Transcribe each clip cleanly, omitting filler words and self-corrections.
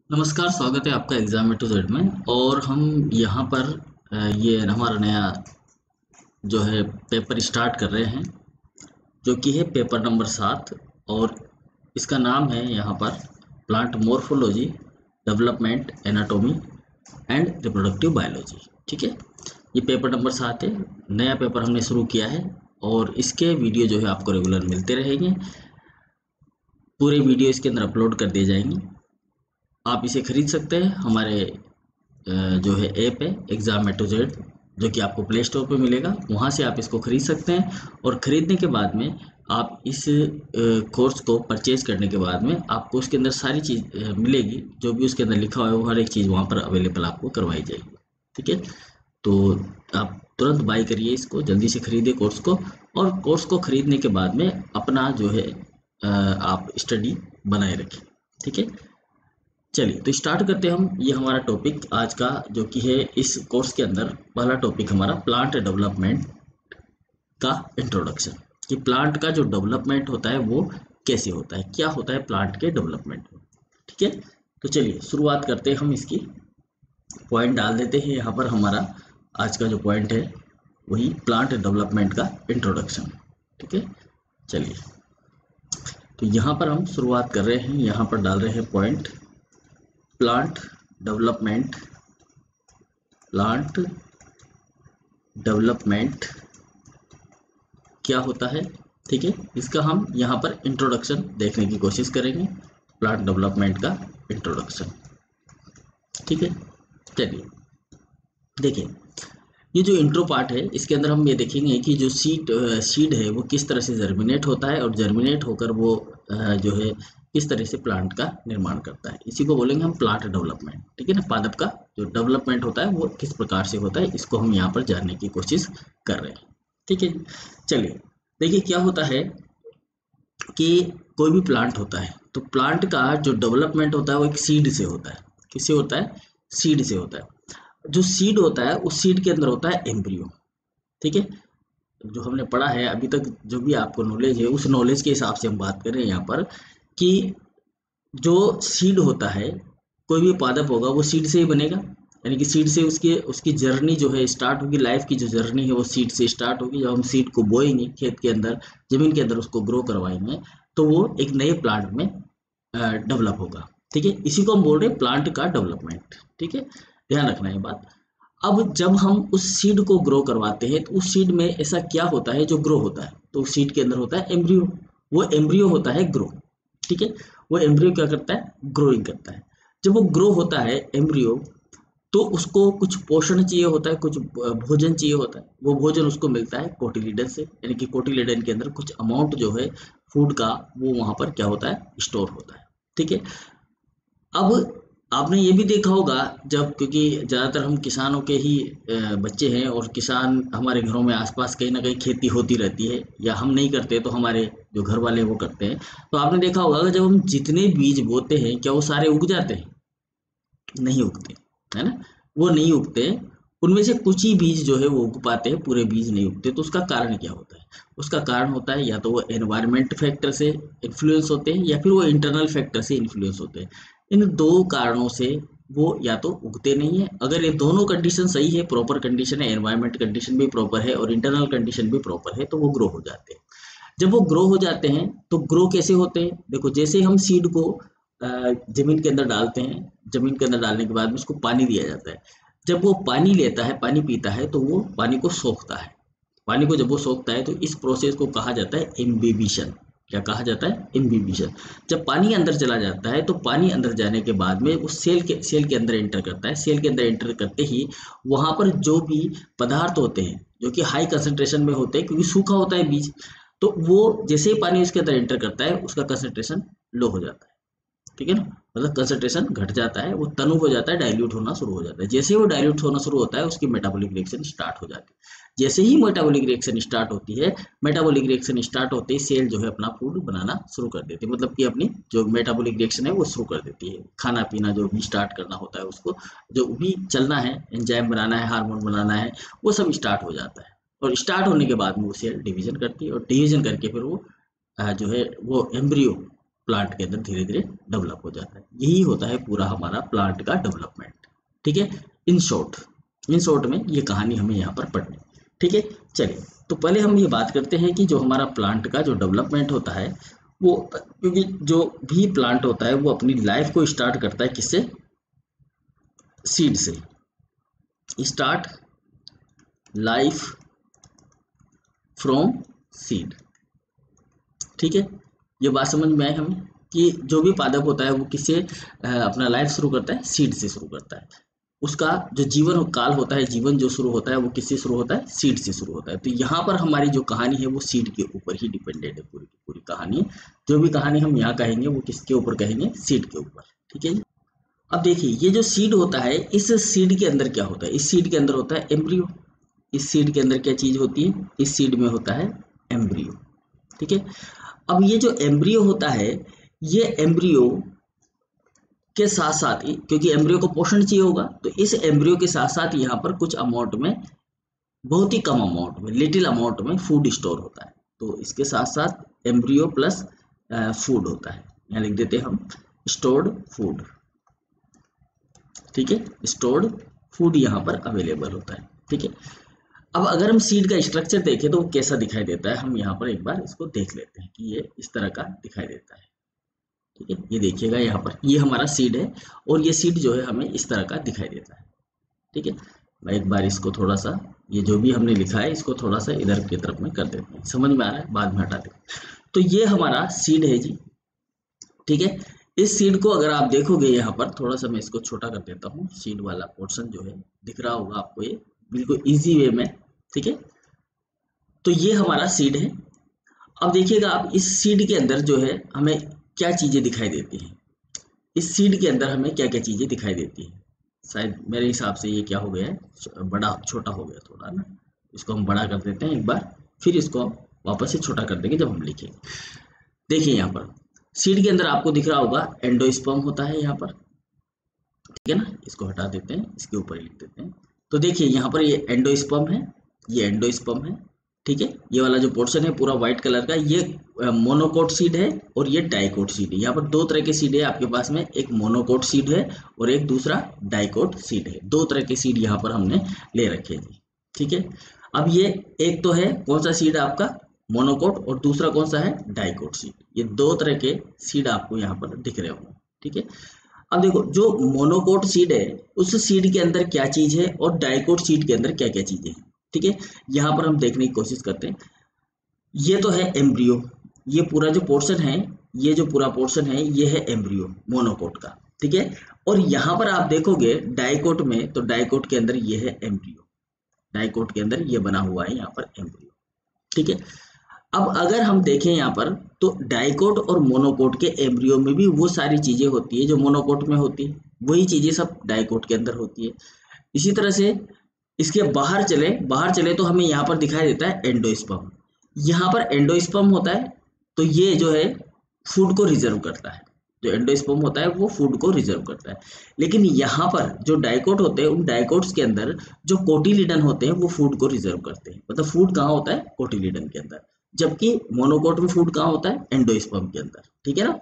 नमस्कार, स्वागत है आपका एग्जाम ए टू जेड में। और हम यहाँ पर ये हमारा नया जो है पेपर स्टार्ट कर रहे हैं, जो कि है पेपर नंबर 7। और इसका नाम है यहाँ पर plant morphology, development, anatomy and reproductive biology. ठीक है, ये पेपर नंबर 7 है। नया पेपर हमने शुरू किया है और इसके वीडियो जो है आपको रेगुलर मिलते रहेंगे। पूरे वीडियो इसके अंदर अपलोड कर दिए जाएंगे। आप इसे खरीद सकते हैं। हमारे जो है ऐप है एग्जाम ए टू जेड, जो कि आपको प्ले स्टोर पे मिलेगा। वहाँ से आप इसको खरीद सकते हैं और ख़रीदने के बाद में आप इस कोर्स को परचेज करने के बाद में आपको उसके अंदर सारी चीज़ मिलेगी। जो भी उसके अंदर लिखा हुआ है वो हर एक चीज़ वहाँ पर अवेलेबल आपको करवाई जाएगी। ठीक है, तो आप तुरंत बाई करिए इसको, जल्दी से खरीदिए कोर्स को। और कोर्स को खरीदने के बाद में अपना जो है आप स्टडी बनाए रखें। ठीक है, चलिए तो स्टार्ट करते हैं हम। ये हमारा टॉपिक आज का जो कि है इस कोर्स के अंदर पहला टॉपिक हमारा प्लांट डेवलपमेंट का इंट्रोडक्शन। कि प्लांट का जो डेवलपमेंट होता है वो कैसे होता है, क्या होता है प्लांट के डेवलपमेंट में। ठीक है, तो चलिए शुरुआत करते हैं। हम इसकी पॉइंट डाल देते हैं यहाँ पर। हमारा आज का जो पॉइंट है वही प्लांट डेवलपमेंट का इंट्रोडक्शन। ठीक है, चलिए तो यहाँ पर हम शुरुआत कर रहे हैं। यहाँ पर डाल रहे हैं point plant development. Plant development क्या होता है, ठीक है, इसका हम यहाँ पर इंट्रोडक्शन देखने की कोशिश करेंगे। प्लांट डेवलपमेंट का इंट्रोडक्शन। ठीक है, चलिए देखिए, ये जो इंट्रो पार्ट है इसके अंदर हम ये देखेंगे कि जो सीड है वो किस तरह से जर्मिनेट होता है और जर्मिनेट होकर वो जो है किस तरह से प्लांट का निर्माण करता है। इसी को बोलेंगे हम प्लांट डेवलपमेंट। ठीक है ना, पादप का जो डेवलपमेंट होता है वो किस प्रकार से होता है, इसको हम यहाँ पर जानने की कोशिश कर रहे हैं। ठीक है, चलिए देखिए क्या होता है कि कोई भी प्लांट होता है तो प्लांट का जो डेवलपमेंट होता है वो एक सीड से होता है। किससे होता है? सीड से होता है। जो सीड होता है उस सीड के अंदर होता है एम्ब्रियो। ठीक है, जो हमने पढ़ा है अभी तक, जो भी आपको नॉलेज है उस नॉलेज के हिसाब से हम बात कर रहे हैं यहाँ पर कि जो सीड होता है, कोई भी पादप होगा वो सीड से ही बनेगा। यानी कि सीड से उसकी उसकी जर्नी जो है स्टार्ट होगी। लाइफ की जो जर्नी है वो सीड से स्टार्ट होगी। जब हम सीड को बोएंगे खेत के अंदर, जमीन के अंदर उसको ग्रो करवाएंगे तो वो एक नए प्लांट में डेवलप होगा। ठीक है, इसी को हम बोल रहे हैं प्लांट का डेवलपमेंट। ठीक है, ध्यान रखना है बात। अब जब हम उस सीड को ग्रो करवाते हैं तो उस सीड में ऐसा क्या होता है जो ग्रो होता है, तो उस सीड के अंदर होता है एम्ब्रियो। वो एम्ब्रियो होता है ग्रो। ठीक है, वो एम्ब्रियो क्या करता है? ग्रोइंग करता है। जब वो ग्रो होता है एम्ब्रियो, तो उसको कुछ पोषण चाहिए होता है, कुछ भोजन चाहिए होता है। वो भोजन उसको मिलता है कोटिलीडन से। यानी कि कोटिलीडन के अंदर कुछ अमाउंट जो है फूड का वो वहां पर क्या होता है? स्टोर होता है। ठीक है, अब आपने ये भी देखा होगा, जब क्योंकि ज़्यादातर हम किसानों के ही बच्चे हैं और किसान हमारे घरों में आसपास कहीं ना कहीं खेती होती रहती है, या हम नहीं करते तो हमारे जो घर वाले वो करते हैं। तो आपने देखा होगा कि जब हम जितने बीज बोते हैं क्या वो सारे उग जाते हैं? नहीं उगते, है ना, वो नहीं उगते। उनमें से कुछ ही बीज जो है वो उग पाते हैं, पूरे बीज नहीं उगते। तो उसका कारण क्या होता है? उसका कारण होता है या तो वो एनवायरमेंट फैक्टर से इन्फ्लुएंस होते हैं या फिर वो इंटरनल फैक्टर से इन्फ्लुएंस होते हैं। इन दो कारणों से वो या तो उगते नहीं है। अगर ये दोनों कंडीशन सही है, प्रॉपर कंडीशन है, एनवायरमेंट कंडीशन भी प्रॉपर है और इंटरनल कंडीशन भी प्रॉपर है, तो वो ग्रो हो जाते हैं। जब वो ग्रो हो जाते हैं तो ग्रो कैसे होते हैं? देखो, जैसे हम सीड को जमीन के अंदर डालते हैं, जमीन के अंदर डालने के बाद में उसको पानी दिया जाता है। जब वो पानी लेता है, पानी पीता है, तो वो पानी को सोखता है। पानी को जब वो सोखता है तो इस प्रोसेस को कहा जाता है इम्बिबिशन। क्या कहा जाता है? इम्बिबिशन। जब पानी अंदर चला जाता है तो पानी अंदर जाने के बाद में वो सेल के अंदर एंटर करता है। सेल के अंदर एंटर करते ही वहां पर जो भी पदार्थ होते हैं जो कि हाई कंसंट्रेशन में होते हैं, क्योंकि सूखा होता है बीज, तो वो जैसे ही पानी उसके अंदर एंटर करता है उसका कंसंट्रेशन लो हो जाता है। ठीक है ना, मतलब कंसंट्रेशन घट जाता है, वो तनु हो जाता है, डाइल्यूट होना शुरू हो जाता है। जैसे ही वो डाइल्यूट होना शुरू होता है उसकी मेटाबॉलिक रिएक्शन स्टार्ट हो जाती है। जैसे ही मेटाबॉलिक रिएक्शन स्टार्ट होती है, मेटाबॉलिक रिएक्शन स्टार्ट होते ही सेल जो है अपना फूड बनाना शुरू कर देती है। मतलब कि अपनी जो मेटाबॉलिक रिएक्शन है वो शुरू कर देती है। खाना पीना जो भी स्टार्ट करना होता है उसको, जो भी चलना है, एंजाइम बनाना है, हार्मोन बनाना है, वो सब स्टार्ट हो जाता है। और स्टार्ट होने के बाद में वो सेल डिवीजन करती है और डिवीजन करके फिर वो जो है वो एम्ब्रियो प्लांट के अंदर धीरे धीरे डेवलप हो जाता है। यही होता है पूरा हमारा प्लांट का डेवलपमेंट। ठीक है, इन शॉर्ट में ये कहानी हमें यहाँ पर पढ़नी। ठीक है, चलिए तो पहले हम ये बात करते हैं कि जो हमारा प्लांट का जो डेवलपमेंट होता है वो, क्योंकि जो भी प्लांट होता है वो अपनी लाइफ को स्टार्ट करता है किससे? सीड से। Start life from seed. ठीक है, ये बात समझ में आई हमें कि जो भी पादप होता है वो किससे अपना लाइफ शुरू करता है? सीड से शुरू करता है। उसका जो जीवन काल होता है, जीवन जो शुरू होता है वो किससे शुरू होता है? सीड से शुरू होता है। तो यहाँ पर हमारी जो कहानी है वो सीड के ऊपर ही डिपेंडेंट है, पूरी की पूरी कहानी। जो भी कहानी हम यहाँ कहेंगे वो किसके ऊपर कहेंगे? सीड के ऊपर। ठीक है जी। अब देखिए ये जो सीड होता है, इस सीड के अंदर क्या होता है? इस सीड के अंदर होता है एम्ब्रियो। इस सीड के अंदर क्या चीज होती है? इस सीड में होता है एम्ब्रियो। ठीक है, अब ये जो एम्ब्रियो होता है, ये एम्ब्रियो के साथ साथ ही, क्योंकि एम्ब्रियो को पोषण चाहिए होगा, तो इस एम्ब्रियो के साथ साथ यहाँ पर कुछ अमाउंट में, बहुत ही कम अमाउंट में, लिटिल अमाउंट में फूड स्टोर होता है। तो इसके साथ साथ एम्ब्रियो प्लस फूड होता है। यहाँ लिख देते हैं हम स्टोर्ड फूड। ठीक है, स्टोर्ड फूड यहाँ पर अवेलेबल होता है। ठीक है, अब अगर हम सीड का स्ट्रक्चर देखें तो वो कैसा दिखाई देता है, हम यहाँ पर एक बार इसको देख लेते हैं कि ये इस तरह का दिखाई देता है। ठीक है, ये देखिएगा यहाँ पर ये हमारा सीड है और ये सीड जो है हमें इस तरह का दिखाई देता है। ठीक है, मैं एक बार इसको थोड़ा सा, ये जो भी हमने लिखा है इसको थोड़ा सा इधर की तरफ में कर देते हैं, समझ में आ रहा है? बाद में हटा देते। तो ये हमारा सीड है जी। ठीक है, इस सीड को अगर आप देखोगे यहाँ पर, थोड़ा सा मैं इसको छोटा कर देता हूँ, सीड वाला पोर्शन जो है दिख रहा होगा आपको, ये बिल्कुल ईजी वे में। ठीक है, तो ये हमारा सीड है। अब देखिएगा आप, इस सीड के अंदर जो है हमें क्या चीजें दिखाई देती हैं? इस सीड के अंदर हमें क्या क्या चीजें दिखाई देती हैं? शायद मेरे हिसाब से ये क्या हो गया है, बड़ा छोटा हो गया थोड़ा ना, इसको हम बड़ा कर देते हैं एक बार, फिर इसको हम वापस से छोटा कर देंगे जब हम लिखेंगे। देखिए यहाँ पर सीड के अंदर आपको दिख रहा होगा एंडोस्पर्म होता है यहाँ पर। ठीक है ना, इसको हटा देते हैं, इसके ऊपर लिख देते हैं। तो देखिए यहाँ पर ये एंडोस्पर्म है, ये एंडोस्पर्म है। ठीक है, ये वाला जो पोर्शन है पूरा व्हाइट कलर का, ये मोनोकोट सीड है और ये डाइकोट सीड है। यहाँ पर दो तरह के सीड है आपके पास में, एक मोनोकोट सीड है और एक दूसरा डाइकोट सीड है। दो तरह के सीड यहाँ पर हमने ले रखे हैं। ठीक है, अब ये एक तो है कौन सा सीड है आपका? मोनोकोट, और दूसरा कौन सा है? Dicot seed. ये दो तरह के सीड आपको यहाँ पर दिख रहे होंगे। ठीक है, अब देखो जो मोनोकोट सीड है उस सीड के अंदर क्या चीज है और डाइकोट सीड के अंदर क्या क्या चीजें हैं। ठीक है, यहाँ पर हम देखने की कोशिश करते हैं। ये तो है एम्ब्रियो, ये पूरा जो पोर्शन है, ये जो पूरा पोर्शन है ये है एम्ब्रियो मोनोकोट का। ठीक है, और यहाँ पर आप देखोगे डाइकोट में, तो डाइकोट के अंदर ये है एम्ब्रियो, डाइकोट के अंदर ये बना हुआ है यहाँ पर एम्ब्रियो। ठीक है, अब अगर हम देखें यहाँ पर, तो डाइकोट और मोनोकोट के एम्ब्रियो में भी वो सारी चीजें होती है जो मोनोकोट में होती है, वही चीजें सब डाइकोट के अंदर होती है। इसी तरह से इसके बाहर चले तो हमें यहाँ पर दिखाई देता है एंडोस्पर्म। यहाँ पर एंडोस्पर्म होता है, तो ये जो है फूड को रिजर्व करता है। जो एंडोस्पर्म होता है वो फूड को रिजर्व करता है। लेकिन यहाँ पर जो डाइकोट होते हैं, उन डाइकोट्स के अंदर जो कोटिलिडन होते हैं वो फूड को रिजर्व करते हैं। मतलब फूड कहाँ होता है? कोटिलिडन के अंदर। जबकि मोनोकोट में फूड कहाँ होता है? एंडोस्पर्म के अंदर। ठीक है ना,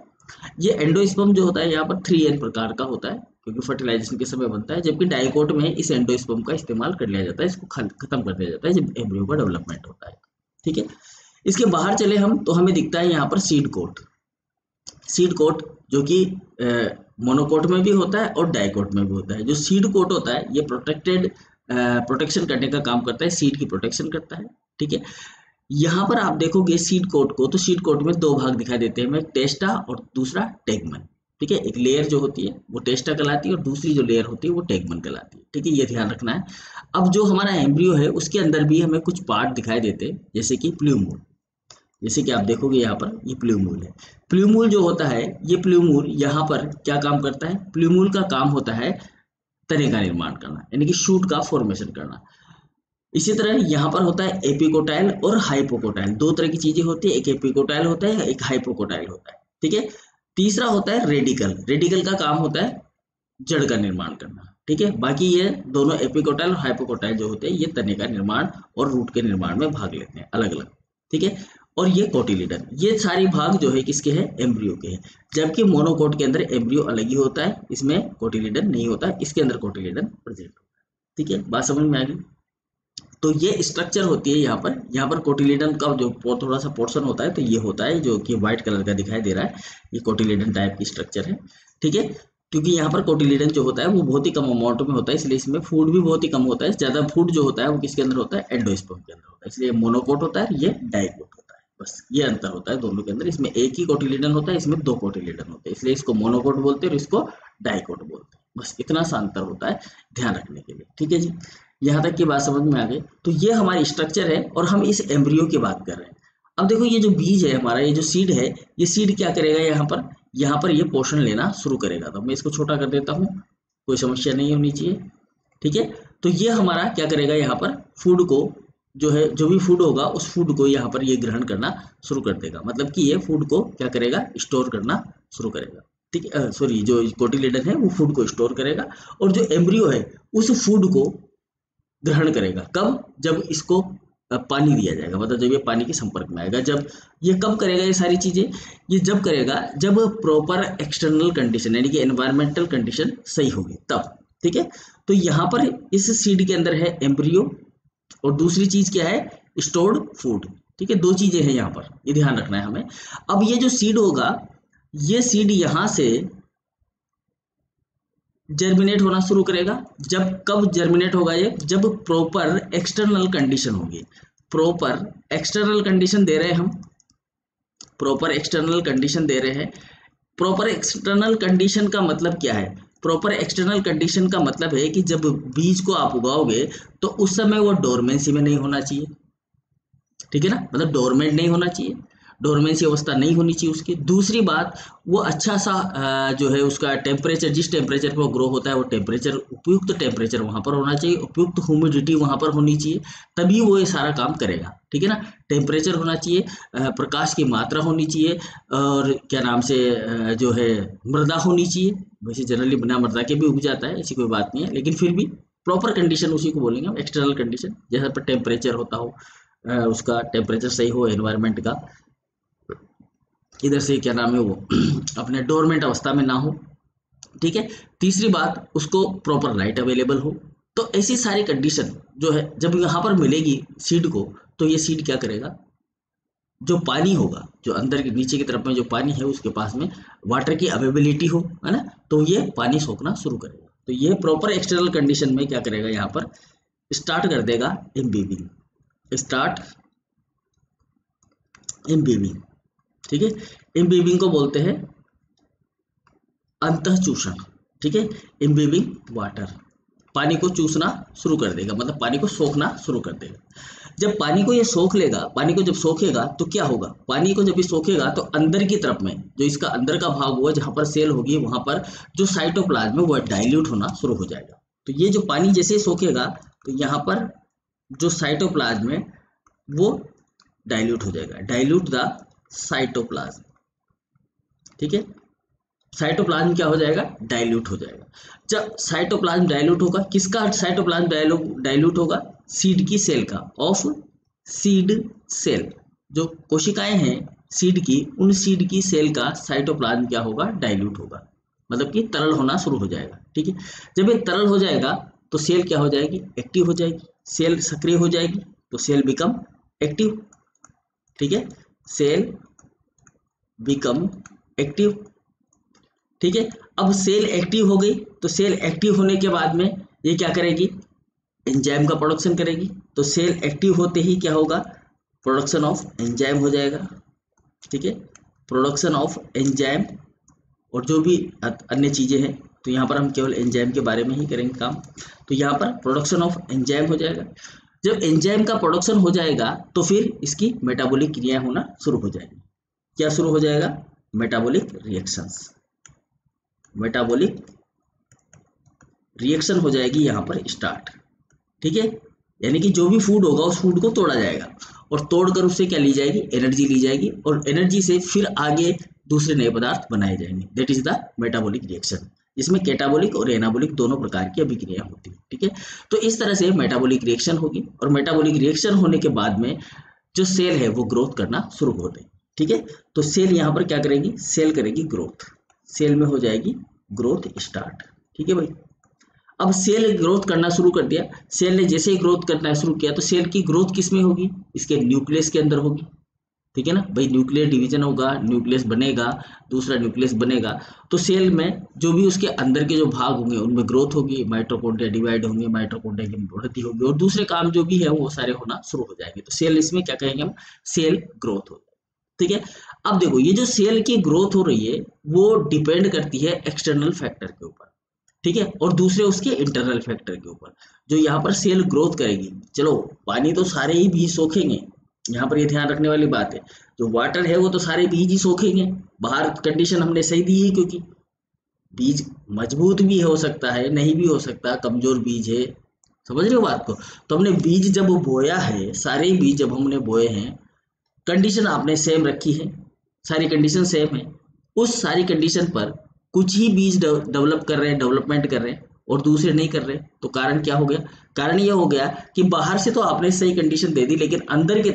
ये एंडोस्पर्म जो होता है यहाँ पर 3N प्रकार का होता है, क्योंकि फर्टिलाइजेशन के समय बनता है। जबकि डाइकोट में इस एंडोस्पर्म का इस्तेमाल कर लिया जाता है, इसको खत्म कर दिया जाता है जब एम्ब्रियो का डेवलपमेंट होता है। ठीक है, इसके बाहर चले हम तो हमें दिखता है यहाँ पर सीड कोट। सीड कोट जो कि मोनोकोट में भी होता है और डाइकोट में भी होता है। जो सीड कोट होता है ये प्रोटेक्शन करने का काम करता है, सीड की प्रोटेक्शन करता है। ठीक है, यहाँ पर आप देखोगे सीड कोट को, तो सीड कोट में दो भाग दिखाई देते हैं, टेस्टा और दूसरा टेगमन। ठीक है, एक लेयर जो होती है वो टेस्टा कहलाती है और दूसरी जो लेयर होती है वो टेगमन कहलाती है। ठीक है, ये ध्यान रखना है। अब जो हमारा एम्ब्रियो है उसके अंदर भी हमें कुछ पार्ट दिखाई देते हैं, जैसे कि प्ल्यूमूल। जैसे कि आप देखोगे यहाँ पर ये प्ल्यूमूल है। प्ल्यूमूल जो होता है, ये प्ल्यूमूल यहाँ पर क्या काम करता है? प्ल्यूमूल का काम होता है तने का निर्माण करना, यानी कि शूट का फॉर्मेशन करना। इसी तरह यहाँ पर होता है एपिकोटाइल और हाइपोकोटाइल। दो तरह की चीजें होती है, एक एपिकोटाइल होता है, एक हाइपोकोटाइल होता है। ठीक है, तीसरा होता है रेडिकल। रेडिकल का काम होता है जड़ का निर्माण करना। ठीक है, बाकी ये दोनों एपिकोटाइल और हाइपोकोटाइल जो होते हैं ये तने का निर्माण और रूट के निर्माण में भाग लेते हैं अलग अलग। ठीक है, और ये कोटिलिडन, ये सारी भाग जो है किसके हैं, एम्ब्रियो के हैं। जबकि मोनोकोट के अंदर एम्ब्रियो अलग ही होता है, इसमें कोटिलिडन नहीं होता है, इसके अंदर कोटिलिडन प्रेजेंट होता है। ठीक है, बात समझ में आ गई। तो ये स्ट्रक्चर होती है यहाँ पर कोटिलिडन का जो थोड़ा सा पोर्शन होता है, तो ये होता है जो कि व्हाइट कलर का दिखाई दे रहा है, ये कोटिलिडन टाइप की स्ट्रक्चर है। ठीक है, क्योंकि यहाँ पर कोटिलिडन जो होता है वो बहुत ही कम अमाउंट में होता है, इसलिए इसमें फूड भी बहुत ही कम होता है। ज्यादा फूड जो होता है वो किसके अंदर होता है, एंडोस्पर्म के अंदर होता है, इसलिए मोनोकोट होता है, ये डाइकोट होता है। बस ये अंतर होता है दोनों के अंदर, इसमें एक ही कोटिलिडन होता है, इसमें दो कोटिलिडन होते हैं, इसलिए इसको मोनोकोट बोलते हैं और इसको डाइकोट बोलते हैं। बस इतना सा अंतर होता है ध्यान रखने के लिए। ठीक है जी, यहाँ तक की बात समझ में आ गई। तो ये हमारी स्ट्रक्चर है और हम इस एम्ब्रियो की बात कर रहे हैं। अब देखो ये जो बीज है हमारा, ये जो सीड है, ये सीड क्या करेगा, यहाँ पर ये पोषण लेना शुरू करेगा। तो मैं इसको छोटा कर देता हूँ, कोई समस्या नहीं होनी चाहिए। ठीक है, तो ये हमारा क्या करेगा, यहाँ पर फूड को जो है, जो भी फूड होगा उस फूड को यहाँ पर ये ग्रहण करना शुरू कर देगा। मतलब कि ये फूड को क्या करेगा, स्टोर करना शुरू करेगा। ठीक है, सॉरी, जो कोटिलिडन है वो फूड को स्टोर करेगा और जो एम्ब्रियो है उस फूड को ग्रहण करेगा। कब, जब इसको पानी दिया जाएगा, मतलब जब ये पानी के संपर्क में आएगा। जब ये कब करेगा ये सारी चीजें, ये जब करेगा जब प्रॉपर एक्सटर्नल कंडीशन यानी कि एनवायरमेंटल कंडीशन सही होगी तब। ठीक है, तो यहाँ पर इस सीड के अंदर है एम्ब्रियो और दूसरी चीज क्या है, स्टोर्ड फूड। ठीक है, दो चीजें हैं यहाँ पर, ये ध्यान रखना है हमें। अब ये जो सीड होगा, ये सीड यहाँ से जर्मिनेट होना शुरू करेगा। कब जर्मिनेट होगा ये, जब प्रॉपर एक्सटर्नल कंडीशन होगी। प्रॉपर एक्सटर्नल कंडीशन दे रहे हैं हम, प्रॉपर एक्सटर्नल कंडीशन दे रहे हैं। प्रॉपर एक्सटर्नल कंडीशन का मतलब क्या है, प्रॉपर एक्सटर्नल कंडीशन का मतलब है कि जब बीज को आप उगाओगे तो उस समय वो डोरमेंसी में नहीं होना चाहिए। ठीक है ना, मतलब डोरमेंट नहीं होना चाहिए, डोरमेंसी अवस्था नहीं होनी चाहिए उसकी। दूसरी बात, वो अच्छा सा जो है उसका टेम्परेचर, जिस टेम्परेचर पर वो ग्रो होता है वो टेम्परेचर, उपयुक्त टेम्परेचर वहाँ पर होना चाहिए, उपयुक्त ह्यूमिडिटी वहाँ पर होनी चाहिए, तभी वो ये सारा काम करेगा। ठीक है ना, टेम्परेचर होना चाहिए, प्रकाश की मात्रा होनी चाहिए, और क्या नाम से जो है मृदा होनी चाहिए। वैसे जनरली बिना मृदा के भी उग जाता है, ऐसी कोई बात नहीं है, लेकिन फिर भी प्रॉपर कंडीशन उसी को बोलेंगे हम, एक्सटर्नल कंडीशन। जैसा पर टेम्परेचर होता हो, उसका टेम्परेचर सही हो एनवायरनमेंट का, इधर से क्या नाम है वो अपने डोरमेंट अवस्था में ना हो। ठीक है, तीसरी बात, उसको प्रॉपर लाइट अवेलेबल हो। तो ऐसी सारी कंडीशन जो है जब यहाँ पर मिलेगी सीड को, तो ये सीड क्या करेगा, जो पानी होगा, जो अंदर के नीचे की तरफ में जो पानी है उसके पास में वाटर की अवेलेबिलिटी हो, है ना, तो ये पानी सोखना शुरू करेगा। तो ये प्रॉपर एक्सटर्नल कंडीशन में क्या करेगा, यहाँ पर स्टार्ट कर देगा इम्बीबिंग, स्टार्ट इम्बीबिंग। ठीक है, इम्बीबिंग को बोलते हैं अंतः चूषण। ठीक है, इम्बीबिंग वाटर, पानी को चूसना शुरू कर देगा, मतलब पानी को सोखना शुरू कर देगा। जब पानी को ये सोख लेगा, पानी को जब सोखेगा तो क्या होगा, पानी को जब ये सोखेगा तो अंदर की तरफ में जो इसका अंदर का भाग हुआ, जहां पर सेल होगी, वहां पर जो साइटोप्लाज्म है वो डाइल्यूट होना शुरू हो जाएगा। तो ये जो पानी जैसे सोखेगा तो यहाँ पर जो साइटोप्लाज्म है वो डाइल्यूट हो जाएगा, डाइल्यूट द साइटोप्लाज्म। ठीक है, साइटोप्लाज्म क्या हो जाएगा, डाइल्यूट हो जाएगा। जब साइटोप्लाज्म डाइल्यूट होगा, किसका साइटोप्लाज्म डाइल्यूट होगा, सीड की सेल का, ऑफ सीड सेल, जो कोशिकाएं हैं सीड की, उन सीड की सेल का साइटोप्लाज्म क्या होगा, डाइल्यूट होगा, मतलब कि तरल होना शुरू हो जाएगा। ठीक है, जब ये तरल हो जाएगा तो सेल क्या हो जाएगी, एक्टिव हो जाएगी, सेल सक्रिय हो जाएगी, तो सेल बिकम एक्टिव। ठीक है, सेल बिकम एक्टिव। ठीक है, अब सेल एक्टिव हो गई, तो सेल एक्टिव होने के बाद में ये क्या करेगी, एंजाइम का प्रोडक्शन करेगी। तो सेल एक्टिव होते ही क्या होगा, प्रोडक्शन ऑफ एंजाइम हो जाएगा। ठीक है, प्रोडक्शन ऑफ एंजाइम और जो भी अन्य चीजें हैं, तो यहाँ पर हम केवल एंजाइम के बारे में ही करेंगे काम। तो यहाँ पर प्रोडक्शन ऑफ एंजाइम हो जाएगा। जब एंजाइम का प्रोडक्शन हो जाएगा तो फिर इसकी मेटाबॉलिक क्रियाएं होना शुरू हो जाएगी। क्या शुरू हो जाएगा, मेटाबॉलिक रिएक्शंस, मेटाबॉलिक रिएक्शन हो जाएगी यहाँ पर स्टार्ट। ठीक है, यानी कि जो भी फूड होगा उस फूड को तोड़ा जाएगा और तोड़कर उससे क्या ली जाएगी, एनर्जी ली जाएगी, और एनर्जी से फिर आगे दूसरे नए पदार्थ बनाए जाएंगे। That is the metabolic reaction, जिसमें कैटाबॉलिक और एनाबॉलिक दोनों प्रकार की अभिक्रिया होती है। ठीक है, तो इस तरह से मेटाबॉलिक रिएक्शन होगी, और मेटाबॉलिक रिएक्शन होने के बाद में जो सेल है वो ग्रोथ करना शुरू हो देगी। ठीक है, तो सेल यहाँ पर क्या करेगी, सेल करेगी ग्रोथ, सेल में हो जाएगी ग्रोथ स्टार्ट। ठीक है भाई, अब सेल ग्रोथ करना शुरू कर दिया, सेल ने जैसे ही ग्रोथ करना शुरू किया तो सेल की ग्रोथ किस में होगी, इसके न्यूक्लियस के अंदर होगी। ठीक है ना भाई, न्यूक्लियर डिवीजन होगा, न्यूक्लियस बनेगा, दूसरा न्यूक्लियस बनेगा, तो सेल में जो भी उसके अंदर के जो भाग होंगे उनमें ग्रोथ होगी, माइटोकॉन्ड्रिया डिवाइड होंगे, माइटोकॉन्ड्रिया की बढ़ोतरी होगी और दूसरे काम जो भी है वो सारे होना शुरू हो जाएंगे। तो सेल इसमें क्या कहेंगे हम, सेल ग्रोथ हो जाए। ठीक है, अब देखो ये जो सेल की ग्रोथ हो रही है वो डिपेंड करती है एक्सटर्नल फैक्टर के ऊपर। ठीक है, और दूसरे उसके इंटरनल फैक्टर के ऊपर। जो यहाँ पर सेल ग्रोथ करेगी, चलो पानी तो सारे ही बीज सोखेंगे, यहाँ पर ये ध्यान रखने वाली बात है, जो वाटर है वो तो सारे बीज ही सोखेंगे। बाहर कंडीशन हमने सही दी है, क्योंकि बीज मजबूत भी हो सकता है, नहीं भी हो सकता, कमजोर बीज है, समझ रहे हो बात को। तो हमने बीज जब बोया है, सारे बीज जब हमने बोए हैं, कंडीशन आपने सेम रखी है, सारी कंडीशन सेम है, उस सारी कंडीशन पर कुछ ही बीज डेवलप कर रहे हैं, डेवलपमेंट कर रहे हैं और दूसरे नहीं कर रहे। तो कारण क्या हो गया, कारण ये हो गया कि बाहर से तो आपने सही कंडीशन दे दी, लेकिन अंदर की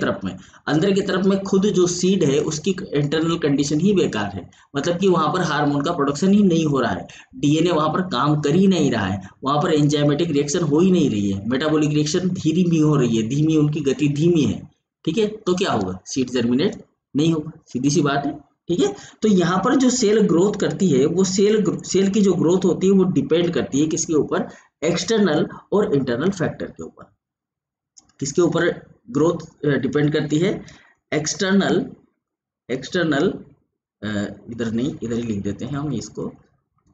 तरफ में खुद जो सीड है उसकी इंटरनल कंडीशन ही बेकार है। मतलब कि वहां पर हार्मोन का प्रोडक्शन ही नहीं हो रहा है, डीएनए वहां पर काम कर ही नहीं रहा है, वहां पर एंजाइमेटिक रिएक्शन हो ही नहीं रही है, मेटाबॉलिक रिएक्शन धीमी हो रही है, धीमी, उनकी गति धीमी है। ठीक है, तो क्या होगा, सीड जर्मिनेट नहीं होगा, सीधी सी बात है। ठीक है, तो यहाँ पर जो सेल ग्रोथ करती है वो सेल की जो ग्रोथ होती है वो डिपेंड करती है किसके ऊपर, एक्सटर्नल और इंटरनल फैक्टर के ऊपर। किसके ऊपर ग्रोथ डिपेंड करती है, एक्सटर्नल इधर नहीं, इधर ही लिख देते हैं हम इसको,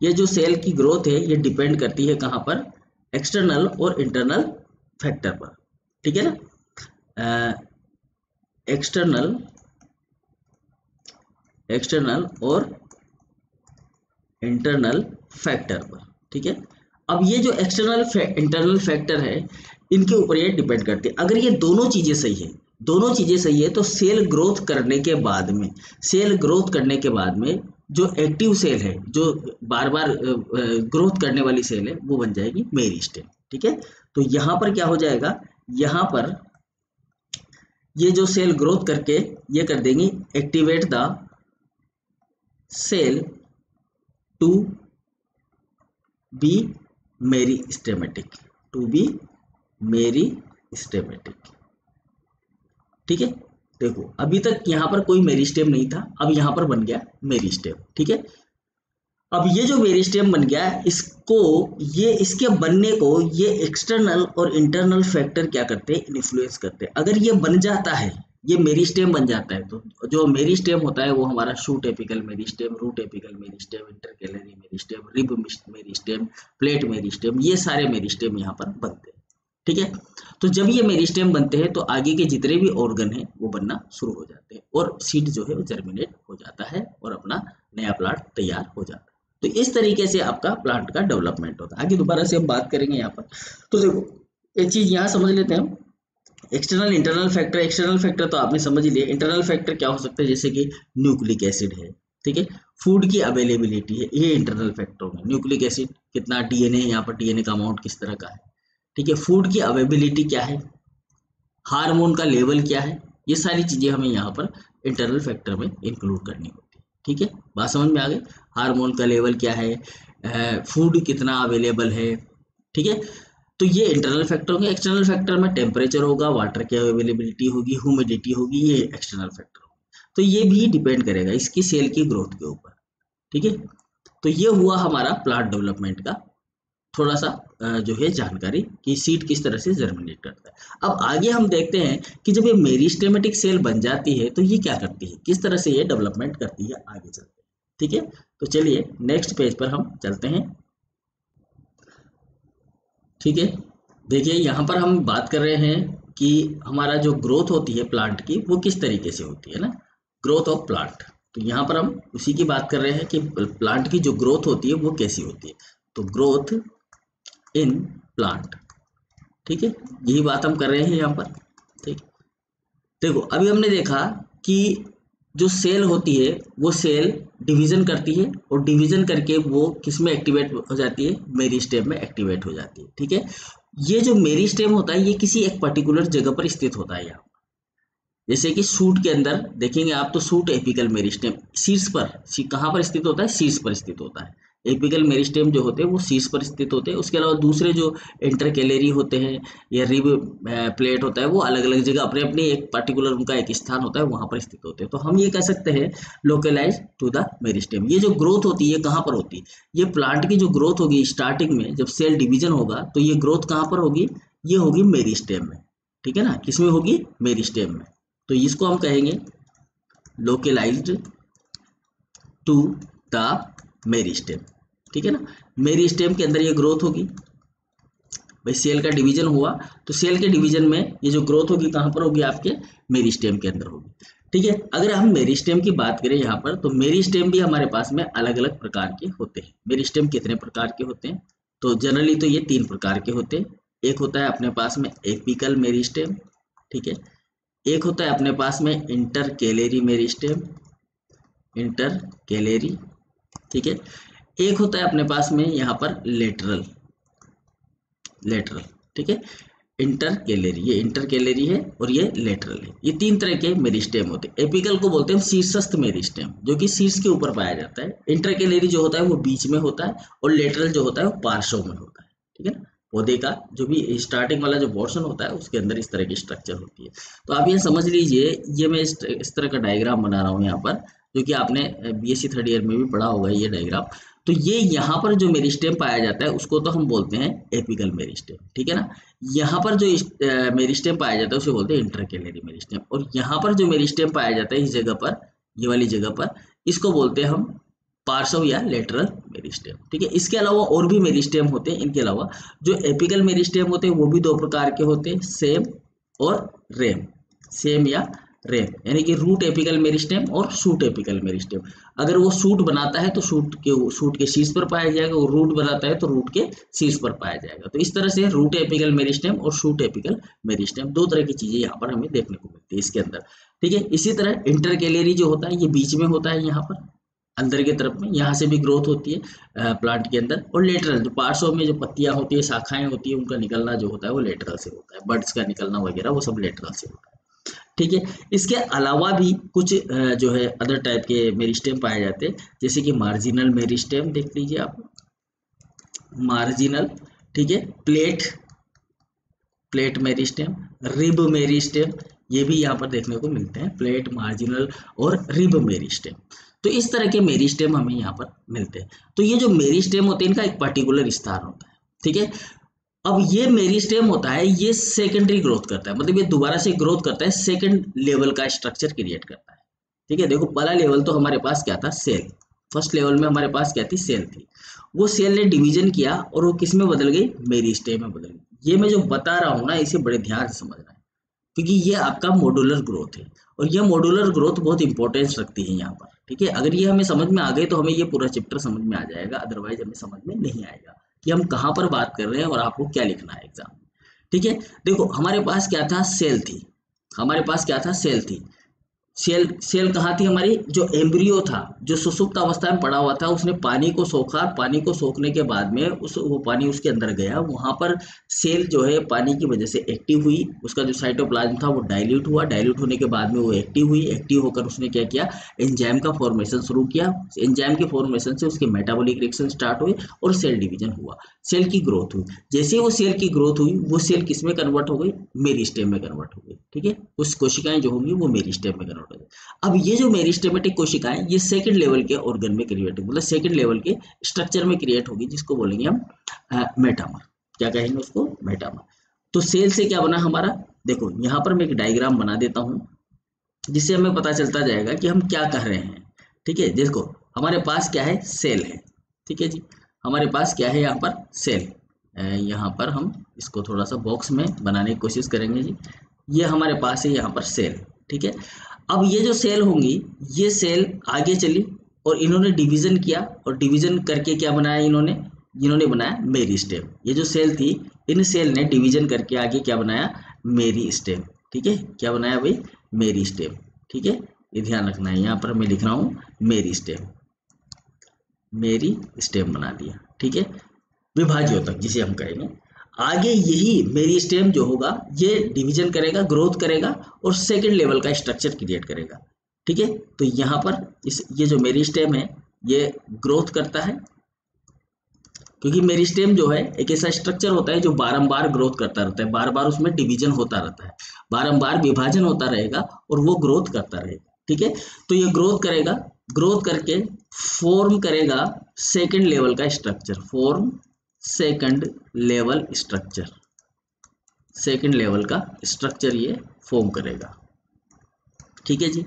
ये जो सेल की ग्रोथ है ये डिपेंड करती है कहाँ पर, एक्सटर्नल और इंटरनल फैक्टर पर। ठीक है ना, एक्सटर्नल और इंटरनल फैक्टर पर। ठीक है, अब ये जो इंटरनल फैक्टर है इनके ऊपर ये डिपेंड करते हैं। अगर ये दोनों चीजें सही है तो सेल ग्रोथ करने के बाद में जो एक्टिव सेल है, जो बार बार ग्रोथ करने वाली सेल है, वो बन जाएगी मेरिस्टेम। ठीक है, तो यहाँ पर क्या हो जाएगा, यहाँ पर ये जो सेल ग्रोथ करके ये कर देंगी, activate the cell to be meristematic, ठीक है, देखो अभी तक यहाँ पर कोई मेरिस्टेम नहीं था, अब यहाँ पर बन गया मेरिस्टेम। ठीक है, अब ये जो मेरिस्टेम बन गया, इसके बनने को ये एक्सटर्नल और इंटरनल फैक्टर क्या करते हैं, इन्फ्लुएंस करते हैं। अगर ये बन जाता है, ये मेरिस्टेम बन जाता है, तो जो मेरिस्टेम होता है वो हमारा shoot apical meristem, root apical meristem, intercalary meristem, rib meristem, plate meristem, ये सारे मेरिस्टेम यहाँ पर बनते हैं। ठीक है, तो जब ये मेरिस्टेम बनते हैं तो आगे के जितने भी ऑर्गन हैं वो बनना शुरू हो जाते हैं और सीड जो है वो जर्मिनेट हो जाता है और अपना नया प्लांट तैयार हो जाता है। तो इस तरीके से आपका प्लांट का डेवलपमेंट होता है। आगे दोबारा से हम बात करेंगे यहाँ पर। तो देखो एक चीज यहाँ समझ लेते हैं, एक्सटर्नल इंटरनल फैक्टर तो आपने समझ ही लिया। इंटरनल फैक्टर क्या हो सकता है, जैसे कि न्यूक्लिक एसिड है, ठीक है, फूड की अवेलेबिलिटी है, ये इंटरनल फैक्टर होंगे। न्यूक्लिक एसिड कितना, डीएनए, यहाँ पर डीएनए का अमाउंट किस तरह का है, ठीक है, फूड की अवेलेबिलिटी क्या है, हार्मोन का लेवल क्या है, ये सारी चीजें हमें यहाँ पर इंटरनल फैक्टर में इंक्लूड करनी होती है। ठीक है, बात समझ में आ गई, हार्मोन का लेवल क्या है, फूड कितना अवेलेबल है, ठीक है, तो ये इंटरनल फैक्टर होंगे। एक्सटर्नल फैक्टर में टेम्परेचर होगा, वाटर की अवेलेबिलिटी होगी, ह्यूमिडिटी होगी, ये एक्सटर्नल फैक्टर होगा। तो ये भी डिपेंड करेगा इसकी सेल की ग्रोथ के ऊपर। ठीक है, तो ये हुआ हमारा प्लांट डेवलपमेंट का थोड़ा सा जो है जानकारी कि सीड किस तरह से जर्मिनेट करता है। अब आगे हम देखते हैं कि जब ये मेरिस्टेमेटिक सेल बन जाती है तो ये क्या करती है, किस तरह से ये डेवलपमेंट करती है, आगे चलते हैं। ठीक है, तो चलिए नेक्स्ट पेज पर हम चलते हैं। ठीक है, देखिए यहाँ पर हम बात कर रहे हैं कि हमारा जो ग्रोथ होती है प्लांट की वो किस तरीके से होती है ना, ग्रोथ ऑफ प्लांट। तो यहाँ पर हम उसी की बात कर रहे हैं कि प्लांट की जो ग्रोथ होती है वो कैसी होती है। तो ग्रोथ इन प्लांट, ठीक है, यही बात हम कर रहे हैं यहाँ पर। ठीक, देखो अभी हमने देखा कि जो सेल होती है वो सेल डिवीजन करती है और डिवीजन करके वो किस में एक्टिवेट हो जाती है, मेरिस्टेम में एक्टिवेट हो जाती है। ठीक है, ये जो मेरिस्टेम होता है ये किसी एक पर्टिकुलर जगह पर स्थित होता है यहाँ, जैसे कि सूट के अंदर देखेंगे आप तो सूट एपिकल मेरिस्टेम शीर्ष पर, कहाँ पर स्थित होता है, शीर्ष पर स्थित होता है। एपिकल मेरिस्टेम जो होते हैं वो शीर्ष पर स्थित होते हैं। उसके अलावा दूसरे जो इंटरकैलेरी होते हैं या रिब प्लेट होता है वो अलग अलग जगह अपने अपने एक पर्टिकुलर उनका एक स्थान होता है वहां पर स्थित होते हैं। तो हम ये कह सकते हैं लोकलाइज टू द मेरिस्टेम। ये जो ग्रोथ होती है कहाँ पर होती है, ये प्लांट की जो ग्रोथ होगी स्टार्टिंग में जब सेल डिवीजन होगा तो ये ग्रोथ कहाँ पर होगी, ये होगी मेरिस्टेम में, ठीक है ना, किसमें होगी, मेरिस्टेम में। तो इसको हम कहेंगे लोकलाइज्ड टू द मेरिस्टेम, ठीक है ना। मेरिस्टेम के अंदर ये ग्रोथ होगी, भाई सेल का डिवीजन हुआ तो सेल के डिवीजन में ये जो ग्रोथ होगी कहाँ पर होगी, आपके मेरिस्टेम के अंदर होगी, ठीक है। अगर हम मेरिस्टेम की बात करें यहाँ पर, तो मेरिस्टेम भी हमारे पास में अलग अलग प्रकार के होते हैं। मेरिस्टेम कितने प्रकार के होते हैं, तो जनरली तो ये 3 प्रकार के होते हैं। एक होता है अपने पास में एपिकल मेरिस्टेम, ठीक है। एक होता है अपने पास में इंटरकैलेरी मेरिस्टेम, इंटरकैलेरी, ठीक है। एक होता है अपने पास में यहाँ पर लेटरल, लेटरल, ठीक है। इंटरकैलेरी, ये इंटरकैलेरी है और ये लेटरल है। ये 3 तरह के मेरिस्टेम होते हैं। एपिकल को बोलते हैं शीर्षस्थ मेरिस्टेम, जो कि शीर्ष के ऊपर पाया जाता है। इंटरकैलेरी जो होता है वो बीच में होता है और लेटरल जो होता है वो पार्श्व में होता है, ठीक है ना। पौधे का जो भी स्टार्टिंग वाला जो पोर्शन होता है उसके अंदर इस तरह की स्ट्रक्चर होती है। तो आप ये समझ लीजिए, ये मैं इस तरह का डायग्राम बना रहा हूँ यहाँ पर, जो कि आपने BSc 3rd ईयर में भी पढ़ा होगा ये डायग्राम। तो ये यहाँ पर जो मेरिस्टेम पाया जाता है उसको तो हम बोलते हैं एपिकल मेरिस्टेम, ठीक है ना। यहाँ पर जो मेरिस्टेम पाया जाता है उसे बोलते हैं इंटरकैलेरी मेरिस्टेम। और यहाँ पर जो मेरिस्टेम पाया जाता है इस जगह पर, ये वाली जगह पर, इसको बोलते हैं हम पार्श्व या लेटरल मेरिस्टेम, ठीक है। इसके अलावा और भी मेरिस्टेम होते हैं। इनके अलावा जो एपिकल मेरिस्टेम होते हैं वो भी 2 प्रकार के होते हैं, सेम और रेम, सेम या रेम, यानी कि रूट एपिकल मेरिस्टेम और शूट एपिकल मेरिस्टेम। अगर वो शूट बनाता है तो शूट के शीर्ष पर पाया जाएगा, वो रूट बनाता है तो रूट के शीर्ष पर पाया जाएगा। तो इस तरह से रूट एपिकल मेरिस्टेम और शूट एपिकल मेरिस्टेम 2 तरह की चीजें यहाँ पर हमें देखने को मिलती है इसके अंदर, ठीक है। इसी तरह इंटरकैलेरी जो होता है ये बीच में होता है, यहाँ पर अंदर की तरफ में, यहाँ से भी ग्रोथ होती है प्लांट के अंदर। और लेटरल जो पार्श्व में जो पत्तियां होती है, शाखाएं होती है, उनका निकलना जो होता है वो लेटरल से होता है। बर्ड्स का निकलना वगैरह वो सब लेटरल से होता है, ठीक है। इसके अलावा भी कुछ जो है अदर टाइप के मेरिस्टेम पाए जाते हैं, जैसे कि मार्जिनल मेरिस्टेम देख लीजिए आप, मार्जिनल, ठीक है। प्लेट मेरिस्टेम, रिब मेरिस्टेम, ये भी यहाँ पर देखने को मिलते हैं, प्लेट, मार्जिनल और रिब मेरिस्टेम। तो इस तरह के मेरिस्टेम हमें यहाँ पर मिलते हैं। तो ये जो मेरिस्टेम होते हैं इनका एक पर्टिकुलर स्थान होता है, ठीक है। अब ये मेरिस्टेम होता है, ये सेकेंडरी ग्रोथ करता है, मतलब ये दोबारा से ग्रोथ करता है, सेकंड लेवल का स्ट्रक्चर क्रिएट करता है, ठीक है। देखो पहला लेवल तो हमारे पास क्या था, सेल। फर्स्ट लेवल में हमारे पास क्या थी, सेल थी। वो सेल ने डिवीजन किया और वो किस में बदल गई, मेरिस्टेम में बदल गई। ये मैं जो बता रहा हूँ ना इसे बड़े ध्यान से समझना है, क्योंकि ये आपका मॉड्यूलर ग्रोथ है और ये मॉड्यूलर ग्रोथ बहुत इंपॉर्टेंस रखती है यहाँ पर, ठीक है। अगर ये हमें समझ में आ गए तो हमें ये पूरा चैप्टर समझ में आ जाएगा, अदरवाइज हमें समझ में नहीं आएगा कि हम कहाँ पर बात कर रहे हैं और आपको क्या लिखना है एग्जाम में, ठीक है। देखो हमारे पास क्या था, सेल थी, हमारे पास क्या था, सेल थी। सेल कहाँ थी हमारी, जो एम्ब्रियो था, जो सुसुप्त अवस्था में पड़ा हुआ था, उसने पानी को सोखा। पानी को सोखने के बाद में वो पानी उसके अंदर गया, वहां पर सेल जो है पानी की वजह से एक्टिव हुई। उसका जो साइटोप्लाज्म था वो डाइल्यूट हुआ। डाइल्यूट होने के बाद में वो एक्टिव हुई। एक्टिव होकर उसने क्या किया, एंजाइम का फॉर्मेशन शुरू किया। एंजाइम के फॉर्मेशन से उसके मेटाबॉलिक रिएक्शन स्टार्ट हुए और सेल डिवीजन हुआ, सेल की ग्रोथ हुई। जैसे वो सेल की ग्रोथ हुई वो सेल किस में कन्वर्ट हो गई, मेरिस्टेम में कन्वर्ट हो गई, ठीक है। उस कोशिकाएं जो होंगी वो मेरिस्टेम में कन्वर्ट हो गई। अब ये जो मेरिस्टेमेटिक कोशिकाएं ये सेकंड लेवल के ऑर्गन में क्रिएट होगी, मतलब सेकंड लेवल के स्ट्रक्चर में क्रिएट होगी, जिसको बोलेंगे हम मेटामर। क्या कहेंगे उसको, मेटामर। तो सेल से क्या बना हमारा, देखो यहाँ पर मैं एक डायग्राम बना देता हूँ जिससे हमें पता चलता जाएगा कि हम क्या कर रहे हैं, ठीक है। देखो हमारे पास क्या है, सेल है, ठीक है जी। हमारे पास क्या है यहाँ पर, सेल। यहाँ पर हम इसको थोड़ा सा बॉक्स में बनाने की कोशिश करेंगे जी। ये हमारे पास है यहाँ पर सेल, ठीक है। अब ये जो सेल होंगी, ये सेल आगे चली और इन्होंने डिवीजन किया, और डिवीजन करके क्या बनाया इन्होंने बनाया मेरिस्टेम। ये जो सेल थी, इन सेल ने डिवीजन करके आगे क्या बनाया, मेरिस्टेम, ठीक है। क्या बनाया भाई, मेरिस्टेम, ठीक है। ये ध्यान रखना है, यहाँ पर मैं लिख रहा हूँ मेरिस्टेम, मेरिस्टेम बना दिया, ठीक है। विभाज्योतक जिसे हम कहेंगे। आगे यही मेरिस्टेम जो होगा ये डिवीजन करेगा, ग्रोथ करेगा और सेकेंड लेवल का स्ट्रक्चर क्रिएट करेगा। ठीक है, तो यहाँ पर ये जो मेरिस्टेम है ये ग्रोथ करता है, क्योंकि मेरिस्टेम जो है एक ऐसा स्ट्रक्चर होता है जो बारंबार ग्रोथ करता रहता है, बार बार उसमें डिवीजन होता रहता है, बारंबार विभाजन होता रहेगा और वो ग्रोथ करता रहेगा। ठीक है, तो ये ग्रोथ करेगा, ग्रोथ करके फॉर्म करेगा सेकंड लेवल का structure, form second level structure, second level का स्ट्रक्चर ये फॉर्म करेगा। ठीक है जी,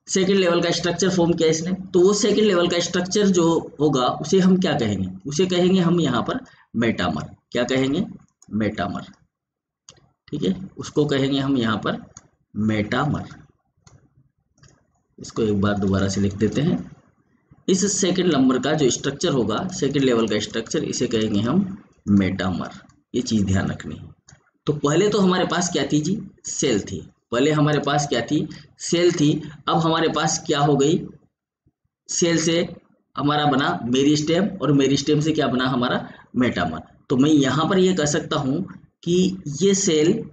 सेकेंड लेवल का स्ट्रक्चर फॉर्म किया इसने, तो वो सेकेंड लेवल का स्ट्रक्चर जो होगा उसे हम क्या कहेंगे, उसे कहेंगे हम यहाँ पर मेटामर। क्या कहेंगे, मेटामर। ठीक है, उसको कहेंगे हम यहाँ पर मेटामर। इसको एक बार दोबारा से लिख देते हैं। इस सेकेंड नंबर का जो स्ट्रक्चर होगा, सेकेंड लेवल का स्ट्रक्चर, इसे कहेंगे हम मेटामर। ये चीज ध्यान रखनी है। तो पहले तो हमारे पास क्या थी जी, सेल थी। पहले हमारे पास क्या थी, सेल थी। अब हमारे पास क्या हो गई, सेल से हमारा बना मेरिस्टेम और मेरिस्टेम से क्या बना हमारा मेटामर। तो मैं यहाँ पर ये कह सकता हूँ कि ये सेल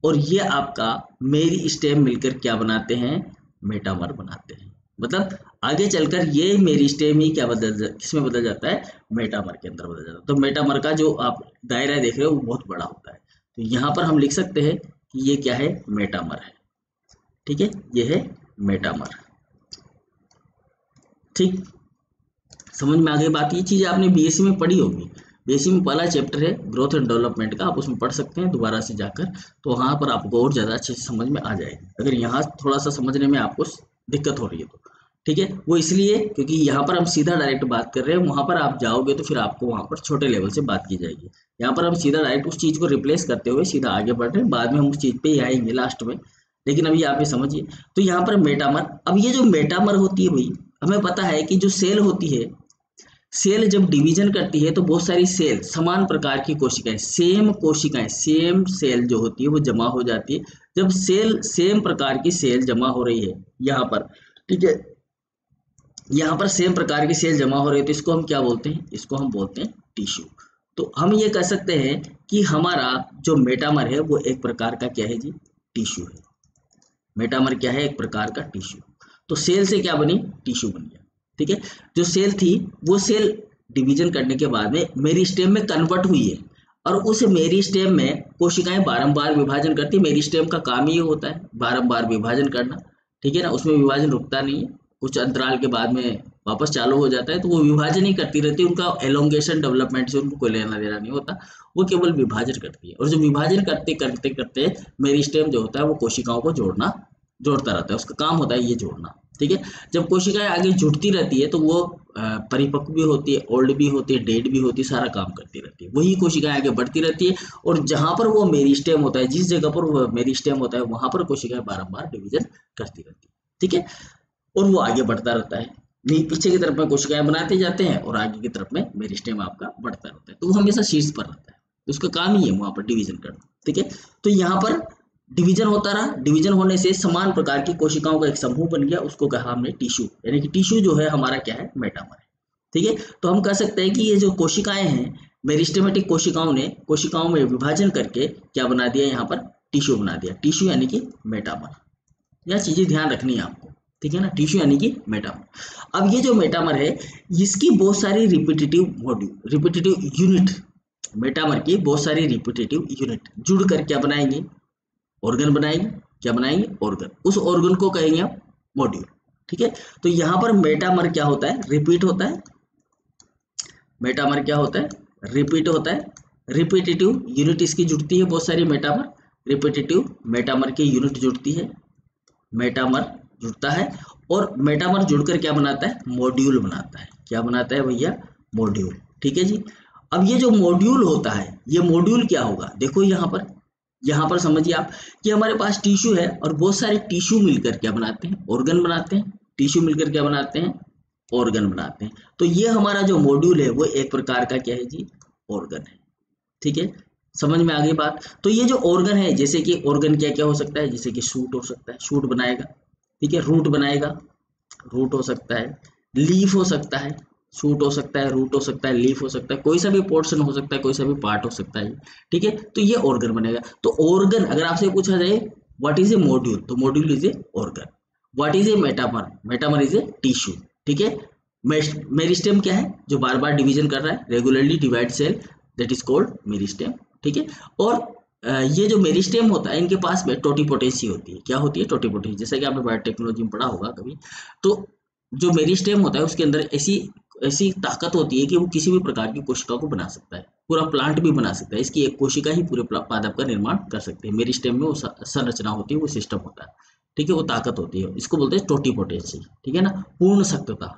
और ये आपका मेरिस्टेम मिलकर क्या बनाते हैं, मेटामर बनाते हैं। मतलब आगे चलकर ये मेरिस्टेम ही क्या किसमें बदल जाता है, मेटामर के अंदर बदल जाता है। तो मेटामर का जो आप दायरा देख रहे हो वो बहुत बड़ा होता है। तो यहाँ पर हम लिख सकते हैं कि ये क्या है, मेटामर है। ठीक है, ये है मेटामर। ठीक, समझ में आ गई बात। ये चीज आपने बीएससी में पढ़ी होगी। बीएससी में पहला चैप्टर है ग्रोथ एंड डेवलपमेंट का, आप उसमें पढ़ सकते हैं दोबारा से जाकर, तो वहां पर आपको और ज्यादा अच्छे से समझ में आ जाएगी। अगर यहाँ थोड़ा सा समझने में आपको दिक्कत हो रही है तो ठीक है, वो इसलिए क्योंकि यहाँ पर हम सीधा डायरेक्ट बात कर रहे हैं, वहां पर आप जाओगे तो फिर आपको वहां पर छोटे लेवल से बात की जाएगी। यहाँ पर हम सीधा डायरेक्ट उस चीज को रिप्लेस करते हुए सीधा आगे बढ़ रहे हैं, बाद में हम उस चीज पे ही आएंगे लास्ट में, लेकिन अभी आप ये समझिए। तो यहाँ पर मेटामर, अब ये जो मेटामर होती है भाई, हमें पता है कि जो सेल होती है, सेल जब डिवीजन करती है तो बहुत सारी सेल, समान प्रकार की कोशिकाएं, सेम कोशिकाएं, सेम सेल जो होती है वो जमा हो जाती है। जब सेल, सेम प्रकार की सेल जमा हो रही है यहाँ पर, ठीक है, यहाँ पर सेम प्रकार की सेल जमा हो रही है, तो इसको हम क्या बोलते हैं, इसको हम बोलते हैं टिश्यू। तो हम ये कह सकते हैं कि हमारा जो मेटामर है वो एक प्रकार का क्या है जी, टिश्यू है। मेटामर क्या है, एक प्रकार का टिश्यू। तो सेल से क्या बनी, टिश्यू बन गया। ठीक है, जो सेल थी वो सेल डिवीजन करने के बाद में मेरिस्टेम में कन्वर्ट हुई है, और उस मेरिस्टेम में कोशिकाएं बारंबार विभाजन करती है। मेरिस्टेम का काम ही होता है बारंबार विभाजन करना। ठीक है ना, उसमें विभाजन रुकता नहीं है, कुछ अंतराल के बाद में वापस चालू हो जाता है, तो वो विभाजन ही करती रहती है। उनका एलोंगेशन डेवलपमेंट से उनको कोई लेना देना नहीं होता, वो केवल विभाजन करती है। और जो विभाजन करते करते करते मेरिस्टेम जो होता है वो कोशिकाओं को जोड़ता रहता है, उसका काम होता है ये जोड़ना। ठीक है, जब कोशिकाएं आगे जुड़ती रहती है तो वो परिपक्व भी होती है, ओल्ड भी होती है, डेड भी होती है, सारा काम करती रहती है। वही कोशिकाएं आगे बढ़ती रहती है, और जहां पर वो मेरिस्टेम होता है, जिस जगह पर वो मेरिस्टेम होता है वहां पर कोशिकाएं बारंबार डिवीजन करती रहती है। ठीक है, और वो आगे बढ़ता रहता है, पीछे की तरफ में कोशिकाएं बनाते जाते हैं और आगे की तरफ में मेरिस्टेम आपका बढ़ता रहता है। तो वो हमेशा शीर्ष पर रहता है, तो उसका काम ही है वहां पर डिवीजन करना। ठीक है, तो यहाँ पर डिवीजन होता रहा, डिवीजन होने से समान प्रकार की कोशिकाओं का एक समूह बन गया, उसको कहा हमने टिश्यू। यानी कि टिश्यू जो है हमारा क्या है, मेटामर है। ठीक है, तो हम कह सकते हैं कि ये जो कोशिकाएं हैं, मेरिस्टेमेटिक कोशिकाओं ने कोशिकाओं में विभाजन करके क्या बना दिया, यहाँ पर टिश्यू बना दिया। टिश्यू यानी कि मेटामर, यह चीजें ध्यान रखनी है आपको। ठीक है ना, टिश्यू यानी कि मेटामर। अब ये जो मेटामर है, इसकी बहुत सारी रिपीटेटिव यूनिट, मेटामर की बहुत सारी रिपीटेटिव यूनिट जुड़कर क्या बनाएंगे, ऑर्गन बनाएंगे। क्या बनाएंगे, ऑर्गन। उस ऑर्गन को कहेंगे आप मॉड्यूल। ठीक है, तो यहाँ पर मेटामर क्या होता है, रिपीट होता है। मेटामर क्या होता है, रिपीट होता है। रिपीटेटिव यूनिट इसकी जुड़ती है बहुत सारी, मेटामर, रिपीटेटिव मेटामर की यूनिट जुड़ती है, मेटामर जुड़ता है, और मेटामर जुड़कर क्या बनाता है, मॉड्यूल बनाता है। क्या बनाता है भैया, मॉड्यूल। ठीक है जी, अब ये जो मॉड्यूल होता है, ये मॉड्यूल क्या होगा, देखो यहाँ पर समझिए आप कि हमारे पास टिश्यू है, और बहुत सारे टिश्यू मिलकर क्या बनाते हैं, ऑर्गन बनाते हैं। टिश्यू मिलकर क्या बनाते हैं, ऑर्गन बनाते हैं। तो ये हमारा जो मॉड्यूल है वो एक प्रकार का क्या है जी, ऑर्गन है। ठीक है, समझ में आ गई बात। तो ये जो ऑर्गन है, जैसे कि ऑर्गन क्या क्या हो सकता है, जैसे कि शूट हो सकता है, शूट बनाएगा। ठीक है, रूट बनाएगा, रूट हो सकता है, लीफ हो सकता है। शूट हो सकता है, रूट हो सकता है, लीफ हो सकता है, कोई सा भी पोर्शन हो सकता है, कोई सा भी पार्ट हो सकता है। ठीक है, तो ये ऑर्गन बनेगा। तो ऑर्गन अगर आपसे पूछा जाए व्हाट इज ए मॉड्यूल, तो module is a organ. What is a metamer, metamer is a tissue. ठीक है, मेरिस्टेम क्या है, जो बार बार डिवीजन कर रहा है, regularly divide cell, that is called meristem. ठीक है, और ये जो मेरिस्टेम होता है इनके पास में टोटिपोटेंसी होती है। क्या होती है? टोटिपोटेंसी। जैसा कि आपने बायोटेक्नोलॉजी में पढ़ा होगा कभी, तो जो मेरिस्टेम होता है उसके अंदर ऐसी ऐसी ताकत होती है कि वो किसी भी प्रकार की कोशिका को बना सकता है, पूरा प्लांट भी बना सकता है। इसकी एक कोशिका ही पूरे पादप का निर्माण कर सकती है। मेरिस्टेम में वो संरचना होती है, वो सिस्टम होता है। ठीक है, वो ताकत होती है, इसको बोलते हैं टोटिपोटेंसी। ठीक है ना, पूर्ण शक्तता।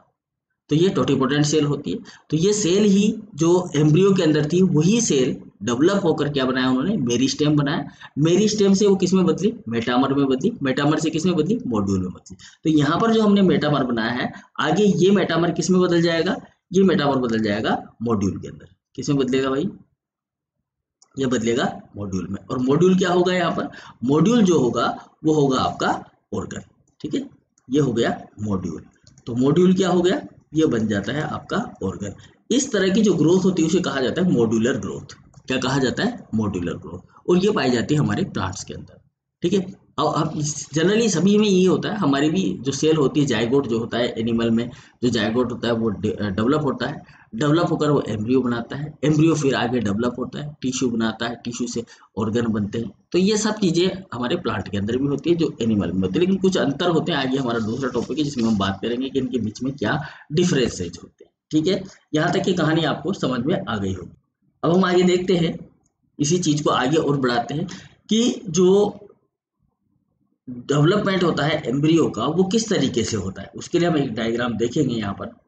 तो ये टोटिपोटेंट सेल होती है। तो ये सेल ही जो एम्ब्रियो के अंदर थी, वही सेल डेवलप होकर क्या बनाया उन्होंने? मेरिस्टेम बनाया। मेरिस्टेम से वो किस में बदली? मेटामर में बदली। मेटामर से किस में बदली? मॉड्यूल में बदली। तो यहाँ पर जो हमने मेटामर बनाया है, आगे ये मेटामर किस में बदल जाएगा? ये मेटामर बदल जाएगा मॉड्यूल के अंदर। किस में बदलेगा भाई? ये बदलेगा मॉड्यूल में। और मॉड्यूल क्या होगा यहाँ पर? मॉड्यूल जो होगा वो होगा आपका ऑर्गन। ठीक है, ये हो गया मॉड्यूल। तो मॉड्यूल क्या हो गया? ये बन जाता है आपका ऑर्गन। इस तरह की जो ग्रोथ होती है उसे कहा जाता है मॉड्यूलर ग्रोथ। क्या कहा जाता है? Modular growth. और ये पाई जाती है हमारे प्लांट्स के अंदर। ठीक है, अब जनरली सभी में ये होता है। हमारी भी जो सेल होती है, जाइगोट जो होता है एनिमल में, जो जाइगोट होता है वो डेवलप होता है। डेवलप होकर वो एम्ब्रियो बनाता है। एम्ब्रियो फिर आगे डेवलप होता है, टिश्यू बनाता है, टिश्यू से ऑर्गन बनते हैं। तो ये सब चीजें हमारे प्लांट के अंदर भी होती है, जो एनिमल में होती है। लेकिन कुछ अंतर होते हैं। आगे हमारा दूसरा टॉपिक है जिसमें हम बात करेंगे कि इनके बीच में क्या डिफरेंसेज होते हैं। ठीक है, यहाँ तक की कहानी आपको समझ में आ गई होगी। अब हम आगे देखते हैं, इसी चीज को आगे और बढ़ाते हैं कि जो डेवलपमेंट होता है एम्ब्रियो का, वो किस तरीके से होता है। उसके लिए हम एक डायग्राम देखेंगे। यहाँ पर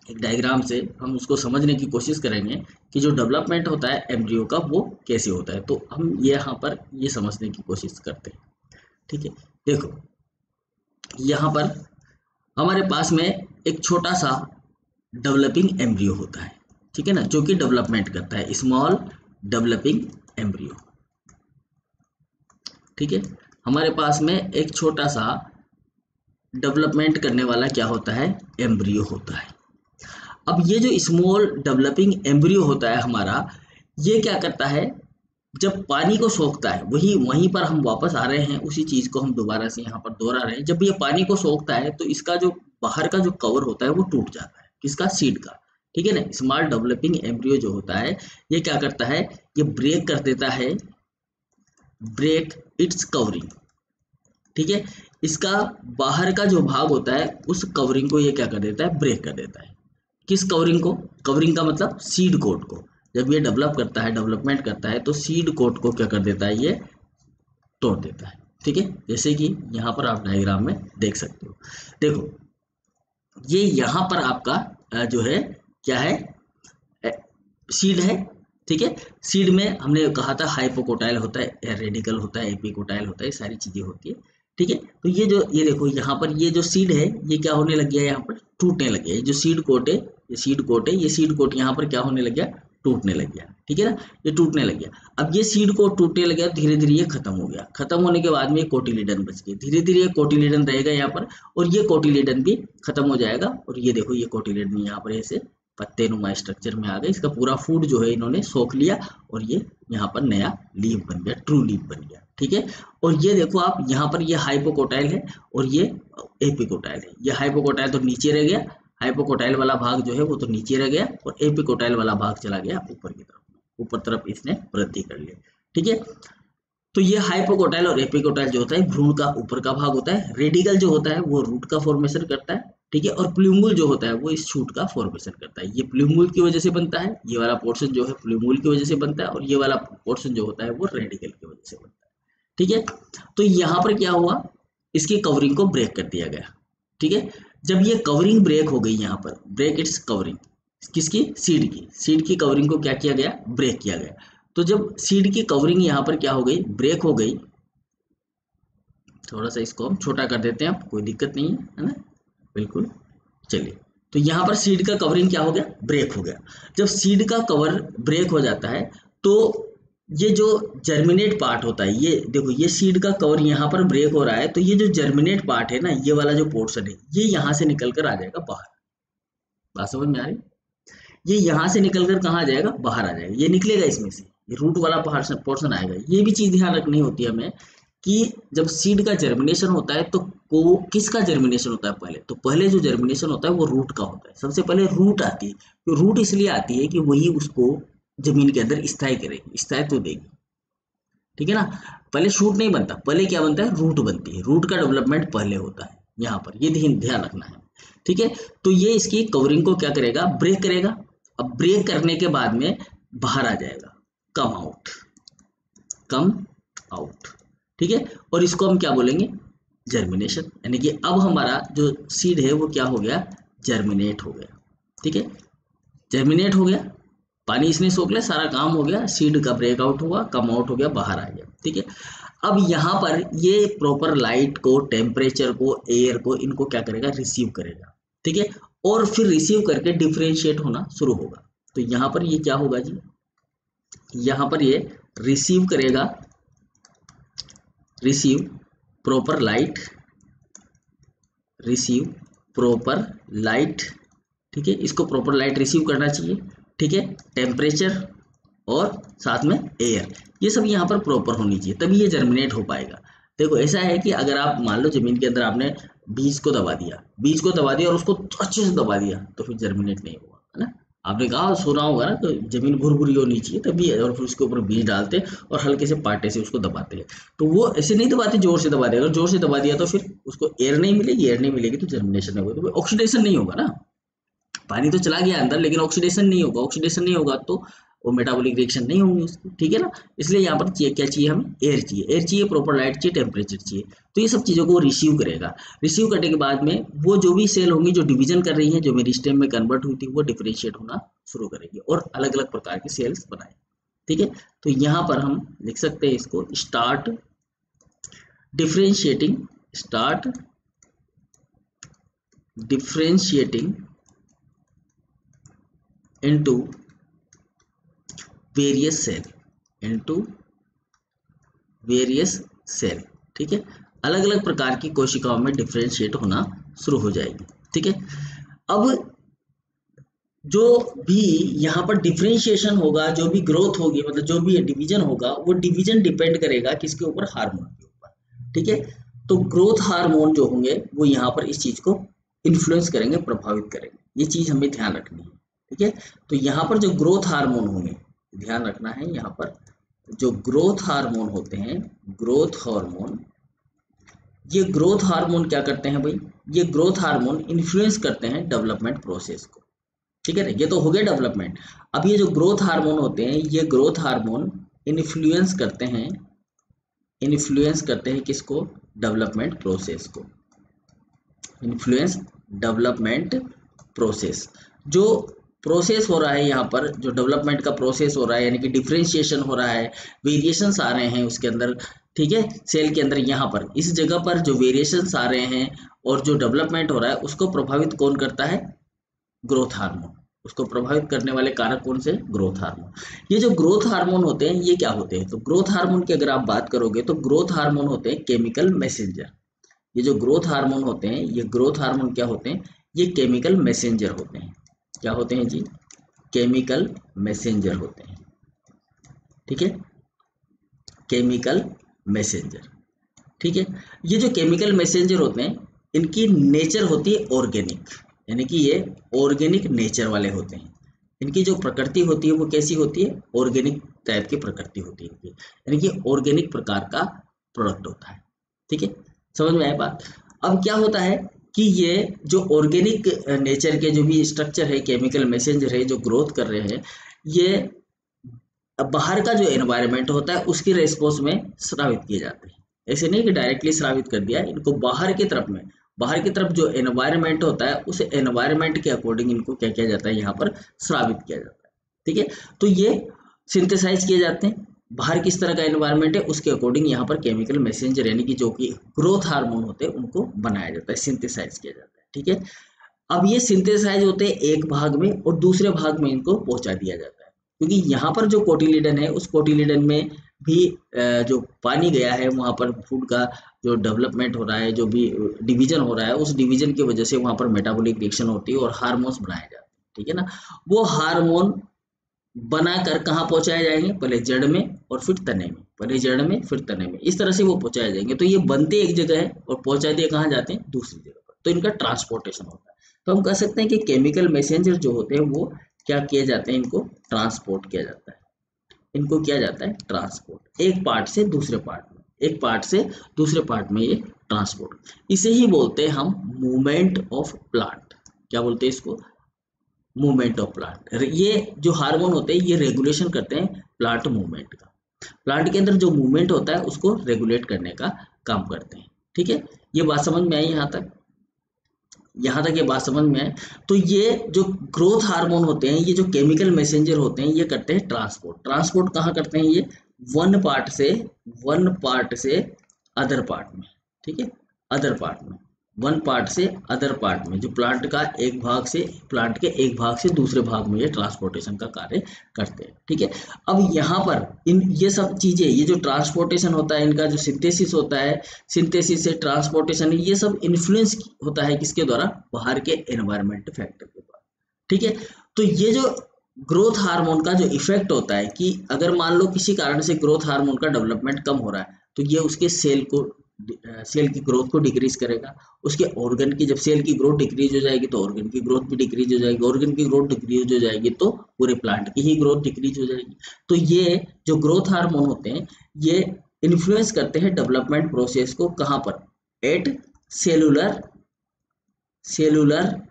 एक डायग्राम से हम उसको समझने की कोशिश करेंगे कि जो डेवलपमेंट होता है एम्ब्रियो का वो कैसे होता है। तो हम यहाँ पर ये समझने की कोशिश करते हैं। ठीक है, देखो यहाँ पर हमारे पास में एक छोटा सा डेवलपिंग एम्ब्रियो होता है। ठीक है ना, जो कि डेवलपमेंट करता है, स्मॉल डेवलपिंग एम्ब्रियो। ठीक है, हमारे पास में एक छोटा सा डेवलपमेंट करने वाला क्या होता है? एम्ब्रियो होता है। अब ये जो स्मॉल डेवलपिंग एम्ब्रियो होता है हमारा, ये क्या करता है? जब पानी को सोखता है, वहीं पर हम वापस आ रहे हैं, उसी चीज को हम दोबारा से यहाँ पर दोहरा रहे हैं। जब ये पानी को सोखता है तो इसका जो बाहर का जो कवर होता है वो टूट जाता है। किसका? सीड का। ठीक है ना, स्मॉल डेवलपिंग एम्ब्रियो जो होता है ये क्या करता है? ये ब्रेक कर देता है, ब्रेक इट्स कवरिंग। ठीक है, इसका बाहर का जो भाग होता है उस कवरिंग को ये क्या कर देता है? ब्रेक कर देता है। किस कवरिंग को? कवरिंग का मतलब सीड कोट को। जब ये डेवलप करता है, डेवलपमेंट करता है, तो सीड कोट को क्या कर देता है? ये तोड़ देता है। ठीक है, जैसे कि यहाँ पर आप डायग्राम में देख सकते हो। देखो ये यहाँ पर आपका जो है क्या है? सीड है। ठीक है, सीड में हमने कहा था हाइपोकोटाइल होता है, रेडिकल होता है, एपिकोटाइल होता है, सारी चीजें होती है। ठीक है, तो ये देखो यहाँ पर ये जो सीड है ये क्या होने लग गया? यहाँ पर टूटने लग गया। ये जो सीड कोट है, ये सीड कोट है, ये सीड कोट यहाँ पर क्या होने लग गया? टूटने लग गया। ठीक है ना, ये टूटने लग गया। अब ये सीड कोट टूटने लग गया, धीरे धीरे ये खत्म हो गया। खत्म होने के बाद में ये कोटिलीडन बच गया। धीरे धीरे ये कोटिलीडन रहेगा यहाँ पर, और ये कोटिलीडन भी खत्म हो जाएगा। और ये देखो ये कोटिलीडन यहाँ पर ऐसे पत्ते नुमा स्ट्रक्चर में आ गए। इसका पूरा फूड जो है इन्होंने सोख लिया, और ये यहाँ पर नया लीफ बन गया, ट्रू लीफ बन गया। ठीक है, और ये देखो आप यहाँ पर ये हाइपोकोटाइल है और ये एपिकोटाइल है। ये हाइपोकोटाइल तो नीचे रह गया, हाइपोकोटाइल वाला भाग जो है वो तो नीचे रह गया, और एपिकोटाइल वाला भाग चला गया ऊपर की तरफ। ऊपर तरफ इसने वृद्धि कर लिया। ठीक है, तो ये हाइपोकोटाइल और एपिकोटाइल जो होता है भ्रूण का ऊपर का भाग होता है। रेडिकल जो होता है वो रूट का फॉर्मेशन करता है। ठीक है, और प्लूम्बुल जो होता है वो इस शूट का फॉर्मेशन करता है। ये प्लूम्बुल की वजह से बनता है, ये वाला पोर्शन जो है प्लूम्बुल की वजह से बनता है, और ये वाला पोर्शन जो होता है वो रेडिकल की वजह से बनता है। ठीक है, तो यहाँ पर क्या हुआ? इसकी कवरिंग को ब्रेक कर दिया गया। ठीक है, जब ये कवरिंग ब्रेक हो गई, यहाँ पर ब्रेक इट्स कवरिंग, किसकी? सीड की कवरिंग को क्या किया गया? ब्रेक किया गया। तो जब सीड की कवरिंग यहाँ पर क्या हो गई? ब्रेक हो गई। थोड़ा सा इसको हम छोटा कर देते हैं, कोई दिक्कत नहीं है ना, बिल्कुल। चलिए, तो यहाँ पर सीड का कवरिंग क्या हो गया? ब्रेक हो गया। जब सीड का कवर ब्रेक हो जाता है तो ये जो जर्मिनेट पार्ट होता है, ये देखो ये सीड का कवर यहाँ पर ब्रेक हो रहा है, तो ये जो जर्मिनेट पार्ट है ना, ये वाला जो पोर्शन है, ये यहाँ से निकल कर आ जाएगा बाहर। बात समझ में आ रही? ये यहाँ से निकल कर कहाँ जाएगा, बाहर आ जाएगा, ये निकलेगा इसमें से, ये रूट वाला पोर्शन आएगा। ये भी चीज ध्यान रखनी होती है हमें कि जब सीड का जर्मिनेशन होता है तो किसका जर्मिनेशन होता है पहले, तो पहले जो जर्मिनेशन होता है वो रूट का होता है। सबसे पहले रूट आती है, तो रूट इसलिए आती है कि वही उसको जमीन के अंदर स्थायी करेगी, स्थायित्व देगी, ठीक है ना। पहले शूट नहीं बनता, पहले क्या बनता है, रूट बनती है, रूट का डेवलपमेंट पहले होता है यहाँ पर, ये ध्यान रखना है, ठीक है। तो ये इसकी कवरिंग को क्या करेगा, ब्रेक करेगा। अब ब्रेक करने के बाद में बाहर आ जाएगा, कम आउट, कम आउट, ठीक है। और इसको हम क्या बोलेंगे, जर्मिनेशन, यानी कि अब हमारा जो सीड है वो क्या हो गया, जर्मिनेट हो गया, ठीक है। जर्मिनेट हो गया, पानी इसने सोख लिया, सारा काम हो गया, सीड का ब्रेकआउट हुआ, कम आउट हो गया, बाहर आ गया, ठीक है। अब यहाँ पर ये प्रॉपर लाइट को, टेम्परेचर को, एयर को, इनको क्या करेगा, रिसीव करेगा, ठीक है। और फिर रिसीव करके डिफरेंशिएट होना शुरू होगा। तो यहाँ पर ये क्या होगा जी, यहाँ पर ये रिसीव करेगा, receive proper light, receive proper light, ठीक है। इसको प्रॉपर लाइट रिसीव करना चाहिए, ठीक है। टेम्परेचर और साथ में एयर, ये सब यहाँ पर प्रॉपर होनी चाहिए, तभी ये जर्मिनेट हो पाएगा। देखो ऐसा है कि अगर आप मान लो जमीन के अंदर आपने बीज को दबा दिया और उसको अच्छे से दबा दिया, तो फिर जर्मिनेट नहीं होगा, है ना। आपने कहा, सुना होगा ना, तो जमीन भुरभुरी होनी चाहिए तभी, और फिर उसके ऊपर बीज डालते और हल्के से पाटे से उसको दबाते हैं। तो वो ऐसे नहीं दबाते, जोर से दबा देगा, अगर जोर से दबा दिया तो फिर उसको एयर नहीं मिलेगी, एयर नहीं मिलेगी तो जर्मिनेशन नहीं होगा, तो ऑक्सीडेशन नहीं होगा ना। पानी तो चला गया अंदर लेकिन ऑक्सीडेशन नहीं होगा, ऑक्सीडेशन नहीं होगा तो वो मेटाबॉलिक रिएक्शन नहीं होंगी उसकी, ठीक है ना। इसलिए यहाँ पर क्या चाहिए, हमें एयर चाहिए, एयर चाहिए, प्रॉपर लाइट चाहिए, टेम्परेचर चाहिए। तो ये सब चीज़ों को रिसीव करेगा। रिसीव करने के बाद में वो जो भी सेल होंगी जो डिवीजन कर रही है, जो मेरी स्टेम में कन्वर्ट हुई थी, वो डिफरेंशिएट होना शुरू करेगी और अलग अलग प्रकार के सेल्स बनाए, ठीक है। तो यहाँ पर हम लिख सकते हैं इसको, start differentiating, start differentiating into various cell, into various cell, ठीक है। अलग अलग प्रकार की कोशिकाओं में डिफरेंशिएट होना शुरू हो जाएगी, ठीक है। अब जो भी यहाँ पर डिफरेंशिएशन होगा, जो भी ग्रोथ होगी, मतलब जो भी डिवीजन होगा, वो डिवीजन डिपेंड करेगा किसके ऊपर, हार्मोन के ऊपर, ठीक है। तो ग्रोथ हार्मोन जो होंगे वो यहाँ पर इस चीज को इन्फ्लुएंस करेंगे, प्रभावित करेंगे, ये चीज हमें ध्यान रखनी है, ठीक है। तो यहाँ पर जो ग्रोथ हार्मोन होंगे, ध्यान रखना है, यहाँ पर जो ग्रोथ हार्मोन होते हैं, ग्रोथ हार्मोन, ये ग्रोथ हार्मोन क्या करते हैं भाई, ये ग्रोथ हार्मोन इन्फ्लुएंस करते हैं डेवलपमेंट प्रोसेस को, ठीक है ना। ये तो हो गया डेवलपमेंट। अब ये जो ग्रोथ हार्मोन होते हैं, ये ग्रोथ हार्मोन इन्फ्लुएंस करते हैं, इन्फ्लुएंस करते हैं किसको, डेवलपमेंट प्रोसेस को, इन्फ्लुएंस डेवलपमेंट प्रोसेस। जो प्रोसेस हो रहा है यहाँ पर, जो डेवलपमेंट का प्रोसेस हो रहा है, यानी कि डिफरेंशिएशन हो रहा है, वेरिएशंस आ रहे हैं उसके अंदर, ठीक है, सेल के अंदर, यहाँ पर इस जगह पर जो वेरिएशंस आ रहे हैं और जो डेवलपमेंट हो रहा है, उसको प्रभावित कौन करता है, ग्रोथ हार्मोन। उसको प्रभावित करने वाले कारक कौन से, ग्रोथ हार्मोन। ये जो ग्रोथ हार्मोन होते हैं, ये क्या होते हैं, तो ग्रोथ हार्मोन की अगर आप बात करोगे तो ग्रोथ हार्मोन होते हैं केमिकल मैसेंजर। ये जो ग्रोथ हार्मोन होते हैं, ये ग्रोथ हार्मोन क्या होते हैं, ये केमिकल मैसेंजर होते हैं। क्या होते हैं जी, केमिकल मैसेंजर होते हैं, ठीक है, केमिकल मैसेंजर, ठीक है। ये जो केमिकल मैसेंजर होते हैं, इनकी नेचर होती है ऑर्गेनिक, यानी कि ये ऑर्गेनिक नेचर वाले होते हैं। इनकी जो प्रकृति होती है वो कैसी होती है, ऑर्गेनिक टाइप की प्रकृति होती है इनकी, यानी कि ऑर्गेनिक प्रकार का प्रोडक्ट होता है, ठीक है। समझ में आया बात। अब क्या होता है कि ये जो ऑर्गेनिक नेचर के जो भी स्ट्रक्चर है, केमिकल मैसेंजर है जो ग्रोथ कर रहे हैं, ये बाहर का जो एनवायरनमेंट होता है उसकी रेस्पॉन्स में स्रावित किए जाते हैं। ऐसे नहीं कि डायरेक्टली स्रावित कर दिया, इनको बाहर की तरफ में, बाहर की तरफ जो एनवायरनमेंट होता है उस एनवायरनमेंट के अकॉर्डिंग इनको क्या किया जाता है, यहाँ पर स्रावित किया जाता है, ठीक है। तो ये सिंथेसाइज किए जाते हैं, बाहर किस तरह का एनवायरनमेंट है उसके अकॉर्डिंग यहाँ पर केमिकल मैसेंजर यानी कि जो कि ग्रोथ हार्मोन होते हैं उनको बनाया जाता है, सिंथेसाइज किया जाता है, ठीक है। अब ये सिंथेसाइज होते हैं एक भाग में और दूसरे भाग में इनको पहुंचा दिया जाता है, क्योंकि यहाँ पर जो कोटिलिडन है उस कोटिलिडन में भी जो पानी गया है वहां पर फूड का जो डेवलपमेंट हो रहा है, जो भी डिवीजन हो रहा है, उस डिवीजन की वजह से वहां पर मेटाबॉलिक रिएक्शन होती है और हार्मोन्स बनाए जाते हैं, ठीक है ना। वो हार्मोन बनाकर कहाँ पहुंचाए जाएंगे, पहले जड़ में और फिर तने में, पहले जड़ में फिर तने में, इस तरह से वो पहुंचाए जाएंगे। तो ये बनते एक जगह है और पहुंचा दिए कहाँ जाते हैं, दूसरी जगह पर, तो इनका ट्रांसपोर्टेशन होता है। तो हम कह सकते हैं कि केमिकल मैसेंजर जो होते हैं वो क्या किए जाते हैं, इनको ट्रांसपोर्ट किया जाता है। इनको किया जाता है ट्रांसपोर्ट, एक पार्ट से दूसरे पार्ट में, एक पार्ट से दूसरे पार्ट में ये ट्रांसपोर्ट। इसे ही बोलते हैं हम मूवमेंट ऑफ प्लांट। क्या बोलते हैं इसको, मूवमेंट ऑफ प्लांट। ये जो हार्मोन होते हैं ये रेगुलेशन करते हैं प्लांट मूवमेंट का। प्लांट के अंदर जो मूवमेंट होता है उसको रेगुलेट करने का काम करते हैं, ठीक है। ये बात समझ में आई यहाँ तक, यहाँ तक ये बात समझ में आए। तो ये जो ग्रोथ हार्मोन होते हैं, ये जो केमिकल मैसेंजर होते हैं, ये करते हैं ट्रांसपोर्ट। ट्रांसपोर्ट कहाँ करते हैं, ये वन पार्ट से अदर पार्ट में, ठीक है, अदर पार्ट में, वन पार्ट से अदर पार्ट में, जो प्लांट का एक भाग से, प्लांट के एक भाग से दूसरे भाग में ये ट्रांसपोर्टेशन का कार्य करते हैं, ठीक है। अब यहाँ पर इन ये सब चीजें, ये जो ट्रांसपोर्टेशन होता है, इनका जो सिंथेसिस होता है, सिंथेसिस से ट्रांसपोर्टेशन, ये सब इन्फ्लुएंस होता है किसके द्वारा, बाहर के एनवायरमेंट फैक्टर के द्वारा, ठीक है। तो ये जो ग्रोथ हार्मोन का जो इफेक्ट होता है कि अगर मान लो किसी कारण से ग्रोथ हार्मोन का डेवलपमेंट कम हो रहा है, तो ये उसके सेल की ग्रोथ को डिक्रीज करेगा। उसके ऑर्गन की, जब सेल की ग्रोथ डिक्रीज हो जाएगी तो ऑर्गन की ग्रोथ भी डिक्रीज हो जाएगी, ऑर्गन की ग्रोथ डिक्रीज हो जाएगी तो पूरे प्लांट की ही ग्रोथ डिक्रीज हो जाएगी। तो ये जो ग्रोथ हार्मोन होते हैं ये इन्फ्लुएंस करते हैं डेवलपमेंट प्रोसेस को, कहाँ पर, एट सेलुलर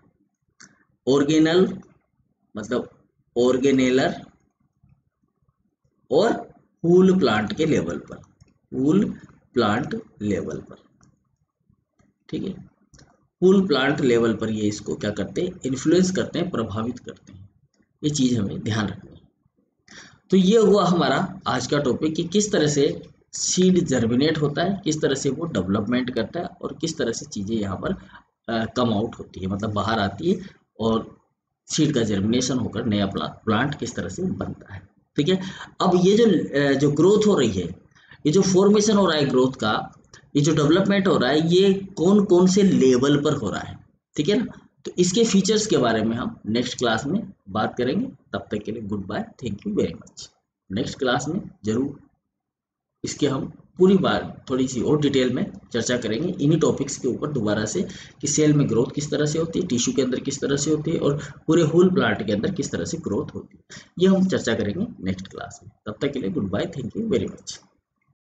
ऑर्गेनल, मतलब ऑर्गेनेलर और फूल प्लांट के लेवल पर, फूल प्लांट लेवल पर, ठीक है। फूल प्लांट लेवल पर ये इसको क्या करते हैं, इन्फ्लुएंस करते हैं, प्रभावित करते हैं। ये चीज हमें ध्यान रखनी है। तो ये हुआ हमारा आज का टॉपिक कि किस तरह से सीड जर्मिनेट होता है, किस तरह से वो डेवलपमेंट करता है और किस तरह से चीजें यहाँ पर कम आउट होती है, मतलब बाहर आती है, और सीड का जर्मिनेशन होकर नया प्लांट किस तरह से बनता है, ठीक है। अब ये जो ग्रोथ हो रही है, ये जो फॉर्मेशन हो रहा है ग्रोथ का, ये जो डेवलपमेंट हो रहा है, ये कौन कौन से लेवल पर हो रहा है, ठीक है ना। तो इसके फीचर्स के बारे में हम नेक्स्ट क्लास में बात करेंगे। तब तक के लिए good bye, thank you very much. Next class में जरूर इसके हम पूरी बार थोड़ी सी और डिटेल में चर्चा करेंगे इन्हीं टॉपिक्स के ऊपर दोबारा से, कि सेल में ग्रोथ किस तरह से होती है, टिश्यू के अंदर किस तरह से होती है और पूरे होल प्लांट के अंदर किस तरह से ग्रोथ होती है। ये हम चर्चा करेंगे नेक्स्ट क्लास में। तब तक के लिए good bye, thank you very much.